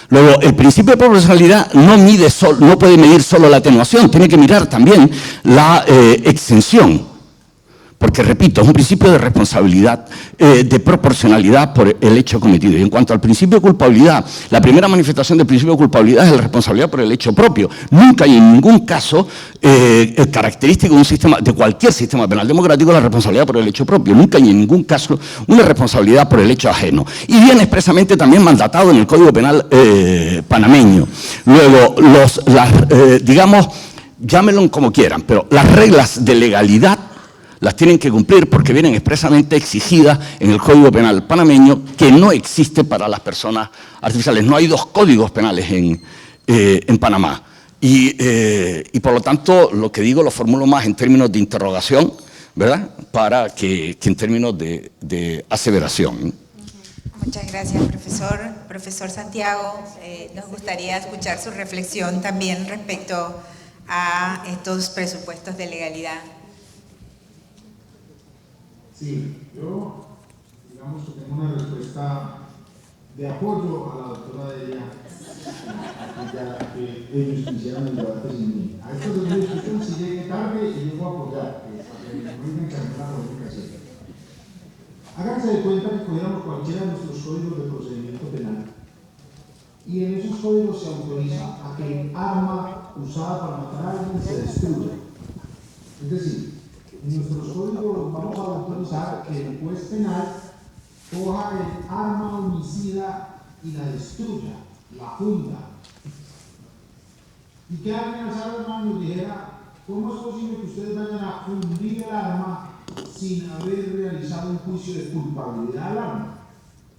Luego, el principio de proporcionalidad no puede medir solo la atenuación, tiene que mirar también la exención. Porque, repito, es un principio de responsabilidad, de proporcionalidad por el hecho cometido. Y en cuanto al principio de culpabilidad, la primera manifestación del principio de culpabilidad es la responsabilidad por el hecho propio. Nunca y en ningún caso característico de cualquier sistema penal democrático la responsabilidad por el hecho propio. Nunca y en ningún caso una responsabilidad por el hecho ajeno. Y viene expresamente también mandatado en el Código Penal panameño. Luego, digamos, llámenlo como quieran, pero las reglas de legalidad las tienen que cumplir porque vienen expresamente exigidas en el Código Penal panameño, que no existe para las personas artificiales. No hay dos códigos penales en Panamá. Y por lo tanto, lo que digo lo formulo más en términos de interrogación, ¿verdad?, para que en términos de aseveración. Muchas gracias, profesor. Profesor Santiago, nos gustaría escuchar su reflexión también respecto a estos presupuestos de legalidad. Sí, yo digamos que tengo una respuesta de apoyo a la doctora Delia, ya que ellos quisieran el debate sin mí. A estos dos discusiones si llegué tarde y yo voy a apoyar, para que no digan que a mí la política siempre. Háganse de cuenta que cogiéramos cualquiera de nuestros códigos de procedimiento penal y en esos códigos se autoriza a que el arma usada para matar a alguien se destruya. Es decir, en nuestros códigos vamos a autorizar que el juez penal coja el arma homicida y la destruya, la funda. Y que alguien alzara la mano y nos dijera, ¿cómo es posible que ustedes vayan a fundir el arma sin haber realizado un juicio de culpabilidad al arma?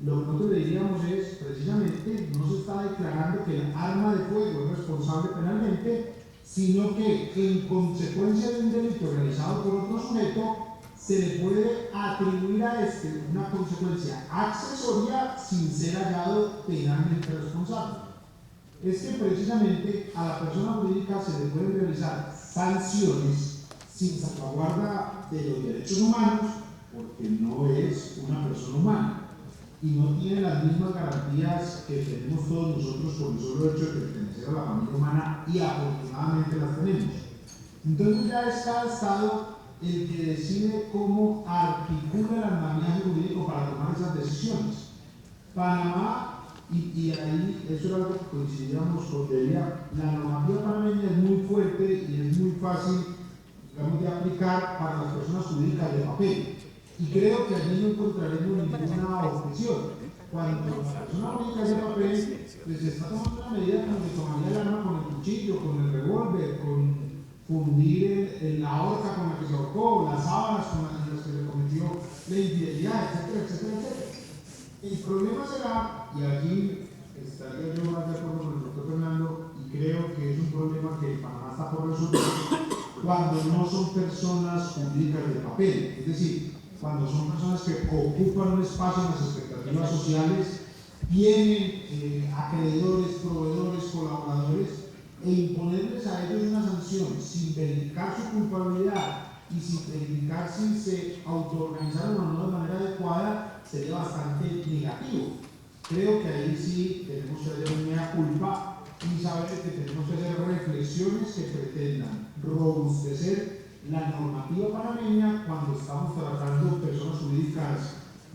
Lo que nosotros le diríamos es, precisamente, no se está declarando que el arma de fuego es responsable penalmente, sino que en consecuencia de un delito realizado por otro sujeto, se le puede atribuir a este una consecuencia accesoria sin ser hallado penalmente responsable. Es que precisamente a la persona jurídica se le pueden realizar sanciones sin salvaguarda de los derechos humanos, porque no es una persona humana y no tiene las mismas garantías que tenemos todos nosotros por el solo hecho de pertenecer a la familia humana, y afortunadamente las tenemos. Entonces ya es cada estado el que decide cómo articula el andamiaje jurídico para tomar esas decisiones. Panamá, y ahí eso era algo que coincidíamos con Delia, la normativa panameña es muy fuerte y es muy fácil, digamos, de aplicar para las personas jurídicas de papel. Y creo que allí no encontraremos ninguna objeción. Cuando la persona jurídica de papel, pues está tomando una medida como que tomaría el arma con el cuchillo, con el revólver, con fundir la horca con la que se ahorcó, las sábanas con las que se cometió la infidelidad, etcétera, etcétera, etcétera. El problema será, y aquí estaría yo más de acuerdo con el doctor Fernando, y creo que es un problema que Panamá está por resolver, cuando no son personas jurídicas de papel, es decir, cuando son personas que ocupan un espacio en las expectativas sociales, tienen acreedores, proveedores, colaboradores, e imponerles a ellos una sanción sin verificar su culpabilidad y sin verificar si se autoorganizaron o no de manera adecuada sería bastante negativo. Creo que ahí sí tenemos que hacer una culpa y saber que tenemos que hacer reflexiones que pretendan robustecer la normativa panameña cuando estamos tratando personas jurídicas,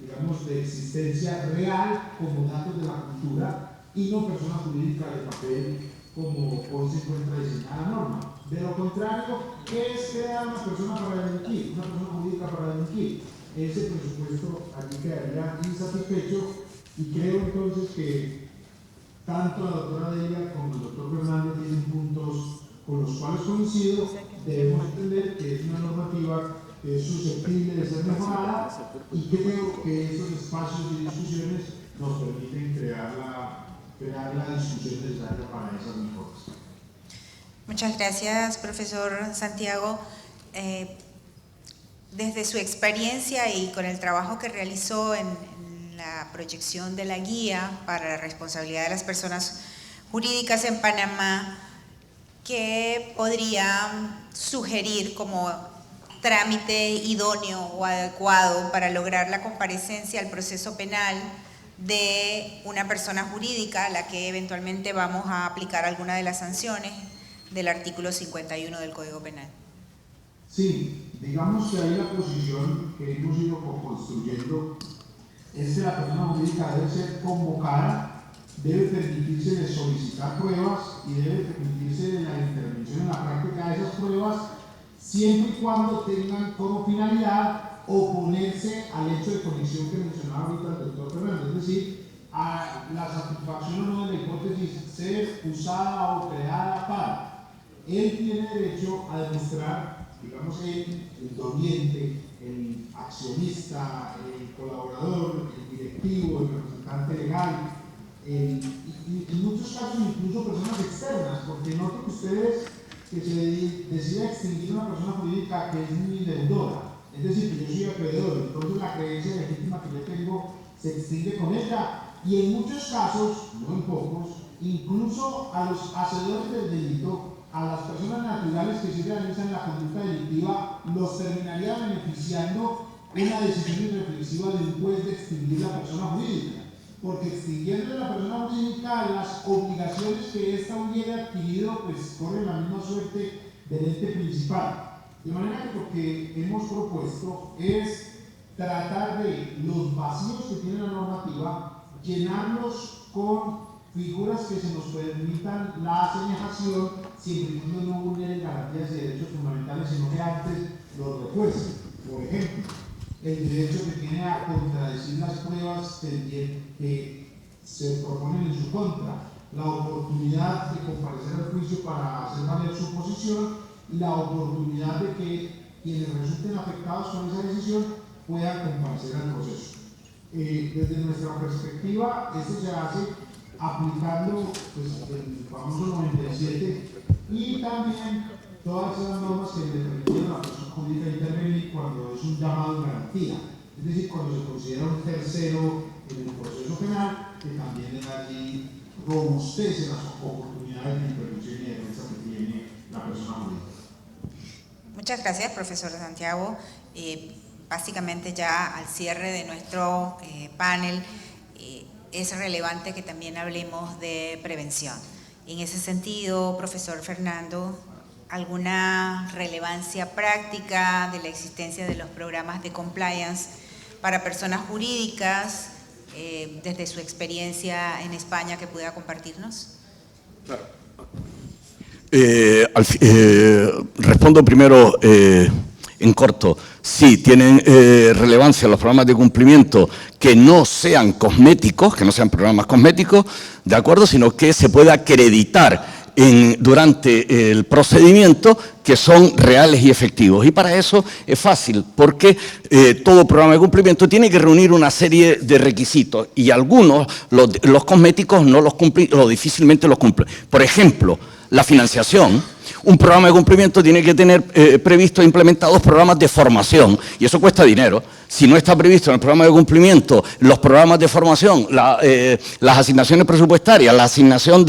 digamos, de existencia real como datos de la cultura y no personas jurídicas de papel como hoy se encuentra diseñada la norma. De lo contrario, ¿qué es crear una persona para delinquir? Una persona jurídica para delinquir. Ese presupuesto allí quedaría insatisfecho, y creo entonces que tanto la doctora Delia como el doctor Fernando tienen puntos con los cuales coincido. Debemos entender que es una normativa que es susceptible de ser mejorada, y creo que esos espacios y discusiones nos permiten crear la discusión necesaria para esas mejoras. Muchas gracias, profesor Santiago. Desde su experiencia y con el trabajo que realizó en la proyección de la guía para la responsabilidad de las personas jurídicas en Panamá, ¿qué podría sugerir como trámite idóneo o adecuado para lograr la comparecencia al proceso penal de una persona jurídica a la que eventualmente vamos a aplicar alguna de las sanciones del artículo 51 del Código Penal? Sí, digamos que ahí la posición que hemos ido construyendo es que la persona jurídica debe ser convocada, debe permitirse de solicitar pruebas y debe permitirse de la intervención en la práctica de esas pruebas, siempre y cuando tengan como finalidad oponerse al hecho de conexión que mencionaba ahorita el doctor Fernando, es decir, a la satisfacción o no de la hipótesis ser usada o creada para. Él tiene derecho a demostrar, digamos, el doliente, el accionista, el colaborador, el directivo, el representante legal, y en muchos casos incluso personas externas, porque noten ustedes que se decide extinguir una persona jurídica que es mi deudora, es decir, que yo soy acreedor, entonces la creencia legítima que yo tengo se extingue con ella, y en muchos casos, no en pocos, incluso a los hacedores del delito, a las personas naturales que sí realizan la conducta delictiva, los terminaría beneficiando una decisión irreflexiva de un juez de extinguir la persona jurídica. porque extinguiendo la persona jurídica, las obligaciones que ésta hubiera adquirido, pues corren la misma suerte del ente principal. De manera que lo que hemos propuesto es tratar de los vacíos que tiene la normativa, llenarlos con figuras que se nos permitan la asemejación, siempre y cuando no vulneren garantías de derechos fundamentales, sino que antes los refuercen. Por ejemplo, el derecho que tiene a contradecir las pruebas que se proponen en su contra, la oportunidad de comparecer al juicio para hacer valer su posición y la oportunidad de que quienes resulten afectados con esa decisión puedan comparecer al proceso. Desde nuestra perspectiva, esto se hace aplicando pues, el famoso 97 y también todas esas normas que le permitieron a la persona jurídica intervenir cuando es un llamado de garantía, es decir, cuando se considera un tercero en el proceso penal, que también le da allí robustece las oportunidades de intervención y defensa que tiene la persona jurídica. Muchas gracias, profesor Santiago. Básicamente ya al cierre de nuestro panel, es relevante que también hablemos de prevención. En ese sentido, profesor Fernando, ¿alguna relevancia práctica de la existencia de los programas de compliance para personas jurídicas desde su experiencia en España que pueda compartirnos? Claro. Respondo primero en corto. Sí, tienen relevancia los programas de cumplimiento que no sean cosméticos, que no sean programas cosméticos, ¿de acuerdo? Sino que se pueda acreditar durante el procedimiento que son reales y efectivos. Y para eso es fácil, porque todo programa de cumplimiento tiene que reunir una serie de requisitos y algunos, los cosméticos, no los cumplen, o difícilmente los cumplen. Por ejemplo, la financiación. Un programa de cumplimiento tiene que tener previsto e implementados programas de formación, y eso cuesta dinero. Si no está previsto en el programa de cumplimiento los programas de formación, las asignaciones presupuestarias, la asignación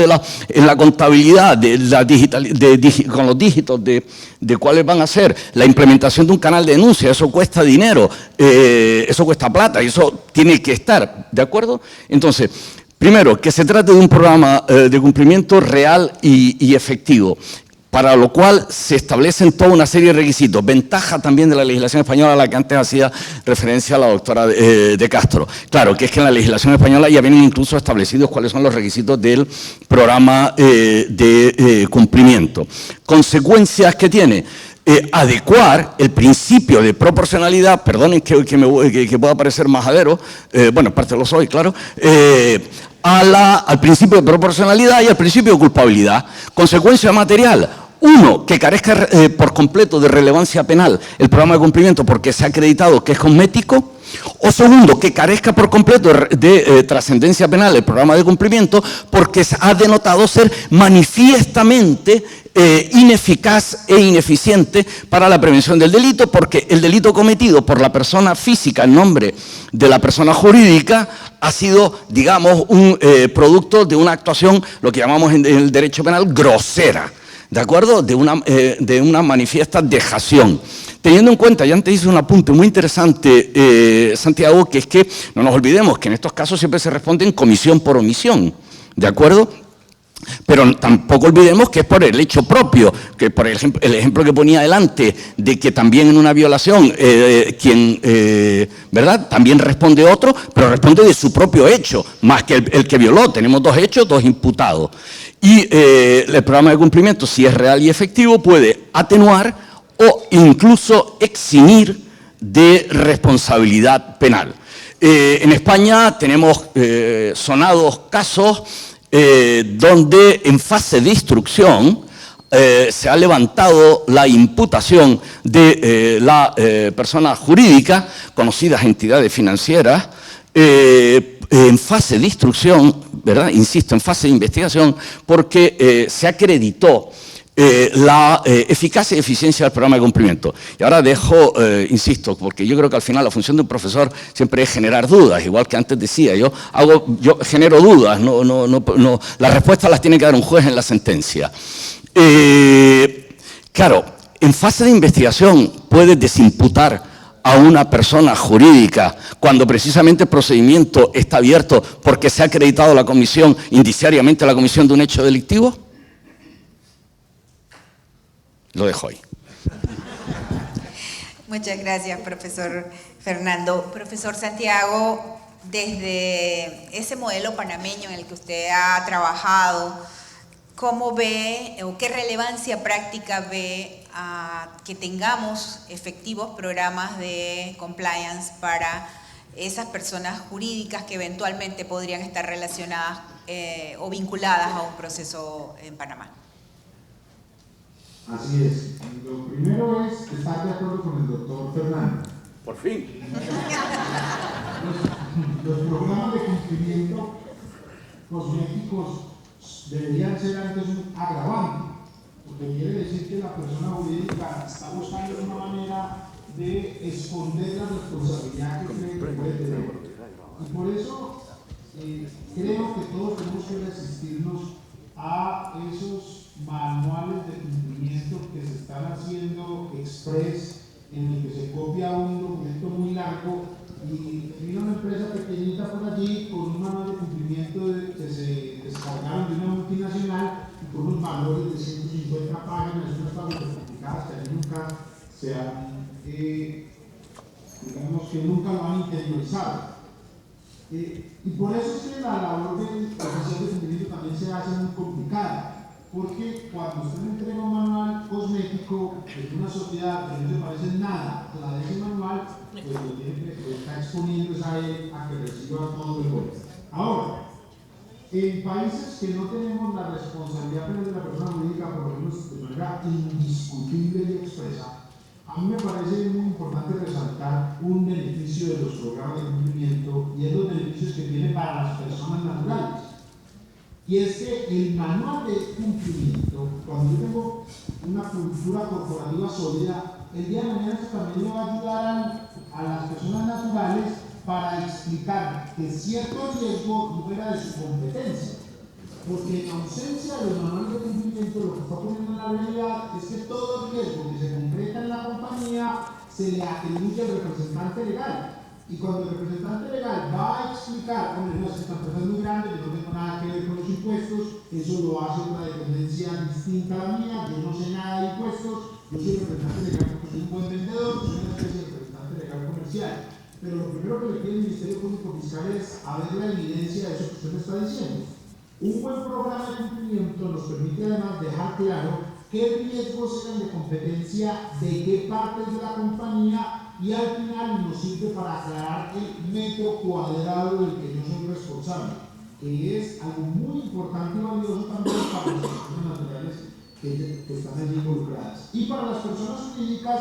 en la contabilidad, con los dígitos de cuáles van a ser, la implementación de un canal de denuncia, eso cuesta dinero, eso cuesta plata, y eso tiene que estar, ¿de acuerdo? Entonces, primero, que se trate de un programa de cumplimiento real y efectivo, para lo cual se establecen toda una serie de requisitos. Ventaja también de la legislación española a la que antes hacía referencia la doctora de Castro. Claro, que es que en la legislación española ya vienen incluso establecidos cuáles son los requisitos del programa de cumplimiento. Consecuencias que tiene. Adecuar el principio de proporcionalidad, perdonen que pueda parecer majadero, bueno, en parte lo soy, claro, al principio de proporcionalidad y al principio de culpabilidad. Consecuencia material. Uno, que carezca por completo de relevancia penal el programa de cumplimiento porque se ha acreditado que es cosmético. O segundo, que carezca por completo de trascendencia penal el programa de cumplimiento porque ha denotado ser manifiestamente ineficaz e ineficiente para la prevención del delito, porque el delito cometido por la persona física en nombre de la persona jurídica ha sido, digamos, un producto de una actuación, lo que llamamos en el derecho penal, grosera, ¿de acuerdo? De una manifiesta dejación. Teniendo en cuenta, ya antes hice un apunte muy interesante, Santiago, que es que no nos olvidemos que en estos casos siempre se responde en comisión por omisión, ¿de acuerdo? Pero tampoco olvidemos que es por el hecho propio, que por ejemplo, el ejemplo que ponía adelante, de que también en una violación, ¿verdad? También responde otro, pero responde de su propio hecho, más que el que violó. Tenemos dos hechos, dos imputados. Y el programa de cumplimiento, si es real y efectivo, puede atenuar o incluso eximir de responsabilidad penal. En España tenemos sonados casos donde en fase de instrucción se ha levantado la imputación de la persona jurídica, conocidas entidades financieras, en fase de instrucción, ¿verdad? Insisto, en fase de investigación, porque se acreditó la eficacia y eficencia del programa de cumplimiento. Y ahora dejo, insisto, porque yo creo que al final la función de un profesor siempre es generar dudas, igual que antes decía, yo genero dudas, las respuestas las tiene que dar un juez en la sentencia. Claro, en fase de investigación puede desimputar a una persona jurídica cuando precisamente el procedimiento está abierto porque se ha acreditado la comisión, indiciariamente la comisión de un hecho delictivo? Lo dejo ahí. Muchas gracias, profesor Fernando. Profesor Santiago, desde ese modelo panameño en el que usted ha trabajado, ¿cómo ve o qué relevancia práctica ve a que tengamos efectivos programas de compliance para esas personas jurídicas que eventualmente podrían estar relacionadas o vinculadas a un proceso en Panamá? Así es. Lo primero es estar de acuerdo con el doctor Fernando. Por fin. Los programas de cumplimiento cosméticos deberían ser antes un agravante, porque quiere decir que la persona jurídica está buscando una manera de esconder la responsabilidad que cree que puede tener. Y por eso creo que todos tenemos que resistirnos a esos manuales de cumplimiento que se están haciendo express, en el que se copia un documento muy largo y viene una empresa pequeñita por allí con un manual de cumplimiento que se descargaron de una multinacional y con unos valores de 150 páginas, unas páginas complicadas que nunca se han, digamos que nunca lo han interiorizado. Y por eso es que la labor del oficial de cumplimiento también se hace muy complicada. Porque cuando usted me entrega un manual cosmético de una sociedad que no se parece en nada a la de ese manual, pues lo está exponiendo a él a que reciba todo el golpe. Ahora, en países que no tenemos la responsabilidad penal de la persona jurídica, por lo menos de manera indiscutible y expresa, a mí me parece muy importante resaltar un beneficio de los programas de cumplimiento y es los beneficios que tiene para las personas naturales. Y es que el manual de cumplimiento, cuando yo tengo una cultura corporativa sólida, el día de mañana eso también le va a ayudar a las personas naturales para explicar que cierto riesgo no era de su competencia. Porque en ausencia de los manuales de cumplimiento, lo que está poniendo en la realidad es que todo el riesgo que se concreta en la compañía se le atribuye al representante legal. Y cuando el representante legal va a explicar, hombre, no, esta empresa es muy grande, yo no tengo nada que ver con los impuestos, eso lo hace una dependencia distinta a la mía, yo no sé nada de impuestos, yo soy representante legal porque soy un buen vendedor, soy una especie de representante legal comercial. Pero lo primero que le pide el Ministerio Público Fiscal es a ver la evidencia de eso que usted me está diciendo. Un buen programa de cumplimiento nos permite además dejar claro qué riesgos eran de competencia de qué partes de la compañía y al final nos sirve para aclarar el metro cuadrado del que yo soy responsable, que es algo muy importante y valioso también para las personas naturales que están allí involucradas. Y para las personas jurídicas,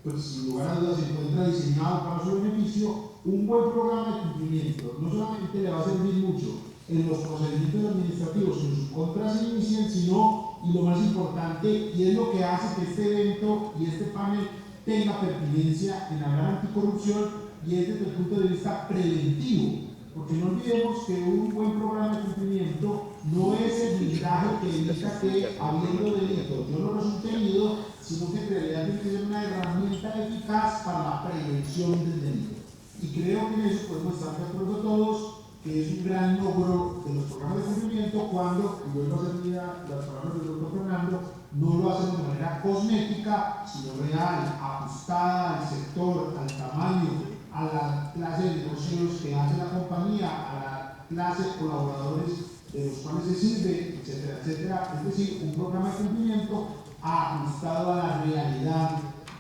pues sin lugar a dudas se encuentra diseñado para su beneficio un buen programa de cumplimiento. No solamente le va a servir mucho en los procedimientos administrativos que en sus contras se inicien, sino, y lo más importante, y es lo que hace que este evento y este panel tenga pertinencia en hablar anticorrupción y es desde el punto de vista preventivo, porque no olvidemos que un buen programa de cumplimiento no es el blindaje que evita que habiendo delito yo no resulte herido, sino que en realidad tiene que ser una herramienta eficaz para la prevención del delito. Y creo que en eso podemos estar de acuerdo todos, que es un gran logro de los programas de cumplimiento cuando, y vuelvo a hacer vida las palabras del doctor Fernando, no lo hacemos de manera cosmética, sino real, ajustada al sector, al tamaño, a la clase de negocios que hace la compañía, a la clase de colaboradores de los cuales se sirve, etcétera, etcétera. Es decir, un programa de cumplimiento ajustado a la realidad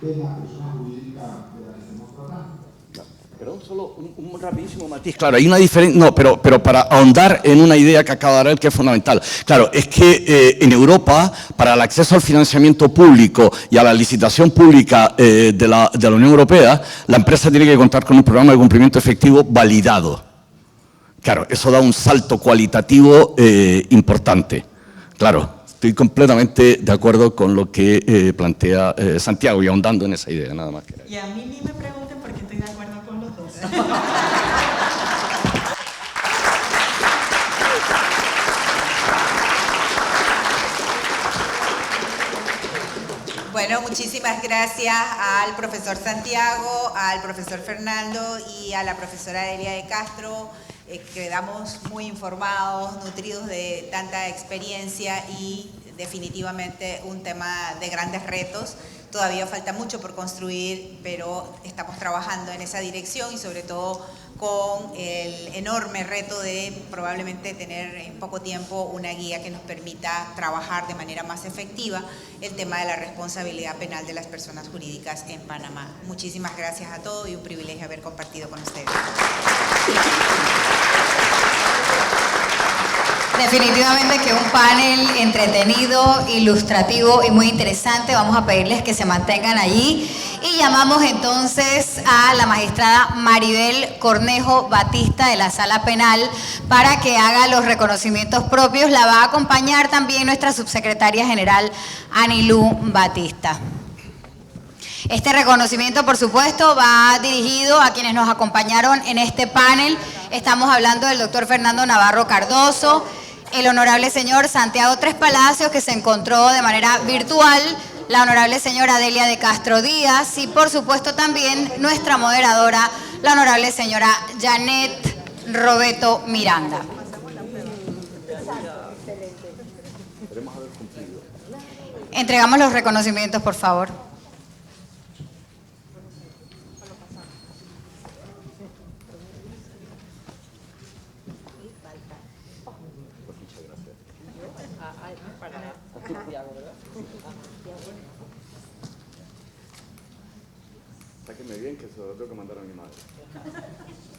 de la persona jurídica de la que estamos tratando. Pero solo un rapidísimo matiz. Claro, hay una diferencia, no, pero para ahondar en una idea que acaba de dar que es fundamental. Claro, es que en Europa, para el acceso al financiamiento público y a la licitación pública de la Unión Europea, la empresa tiene que contar con un programa de cumplimiento efectivo validado. Claro, eso da un salto cualitativo importante. Claro, estoy completamente de acuerdo con lo que plantea Santiago y ahondando en esa idea, nada más. Y a mí ni me pregunten porque estoy de acuerdo con los dos. Bueno, muchísimas gracias al profesor Santiago, al profesor Fernando y a la profesora Delia de Castro. Quedamos muy informados, nutridos de tanta experiencia y definitivamente un tema de grandes retos. Todavía falta mucho por construir, pero estamos trabajando en esa dirección y sobre todo con el enorme reto de probablemente tener en poco tiempo una guía que nos permita trabajar de manera más efectiva el tema de la responsabilidad penal de las personas jurídicas en Panamá. Muchísimas gracias a todos y un privilegio haber compartido con ustedes. Definitivamente que un panel entretenido, ilustrativo y muy interesante. Vamos a pedirles que se mantengan allí. Y llamamos entonces a la magistrada Maribel Cornejo Batista de la Sala Penal para que haga los reconocimientos propios. La va a acompañar también nuestra subsecretaria general Anilú Batista. Este reconocimiento, por supuesto, va dirigido a quienes nos acompañaron en este panel. Estamos hablando del doctor Fernando Navarro Cardoso, el honorable señor Santiago Tres Palacios, que se encontró de manera virtual, la honorable señora Delia de Castro Díaz y, por supuesto, también nuestra moderadora, la honorable señora Janet Robeto Miranda. Entregamos los reconocimientos, por favor. Sáquenme bien que se lo tengo que mandar a mi madre.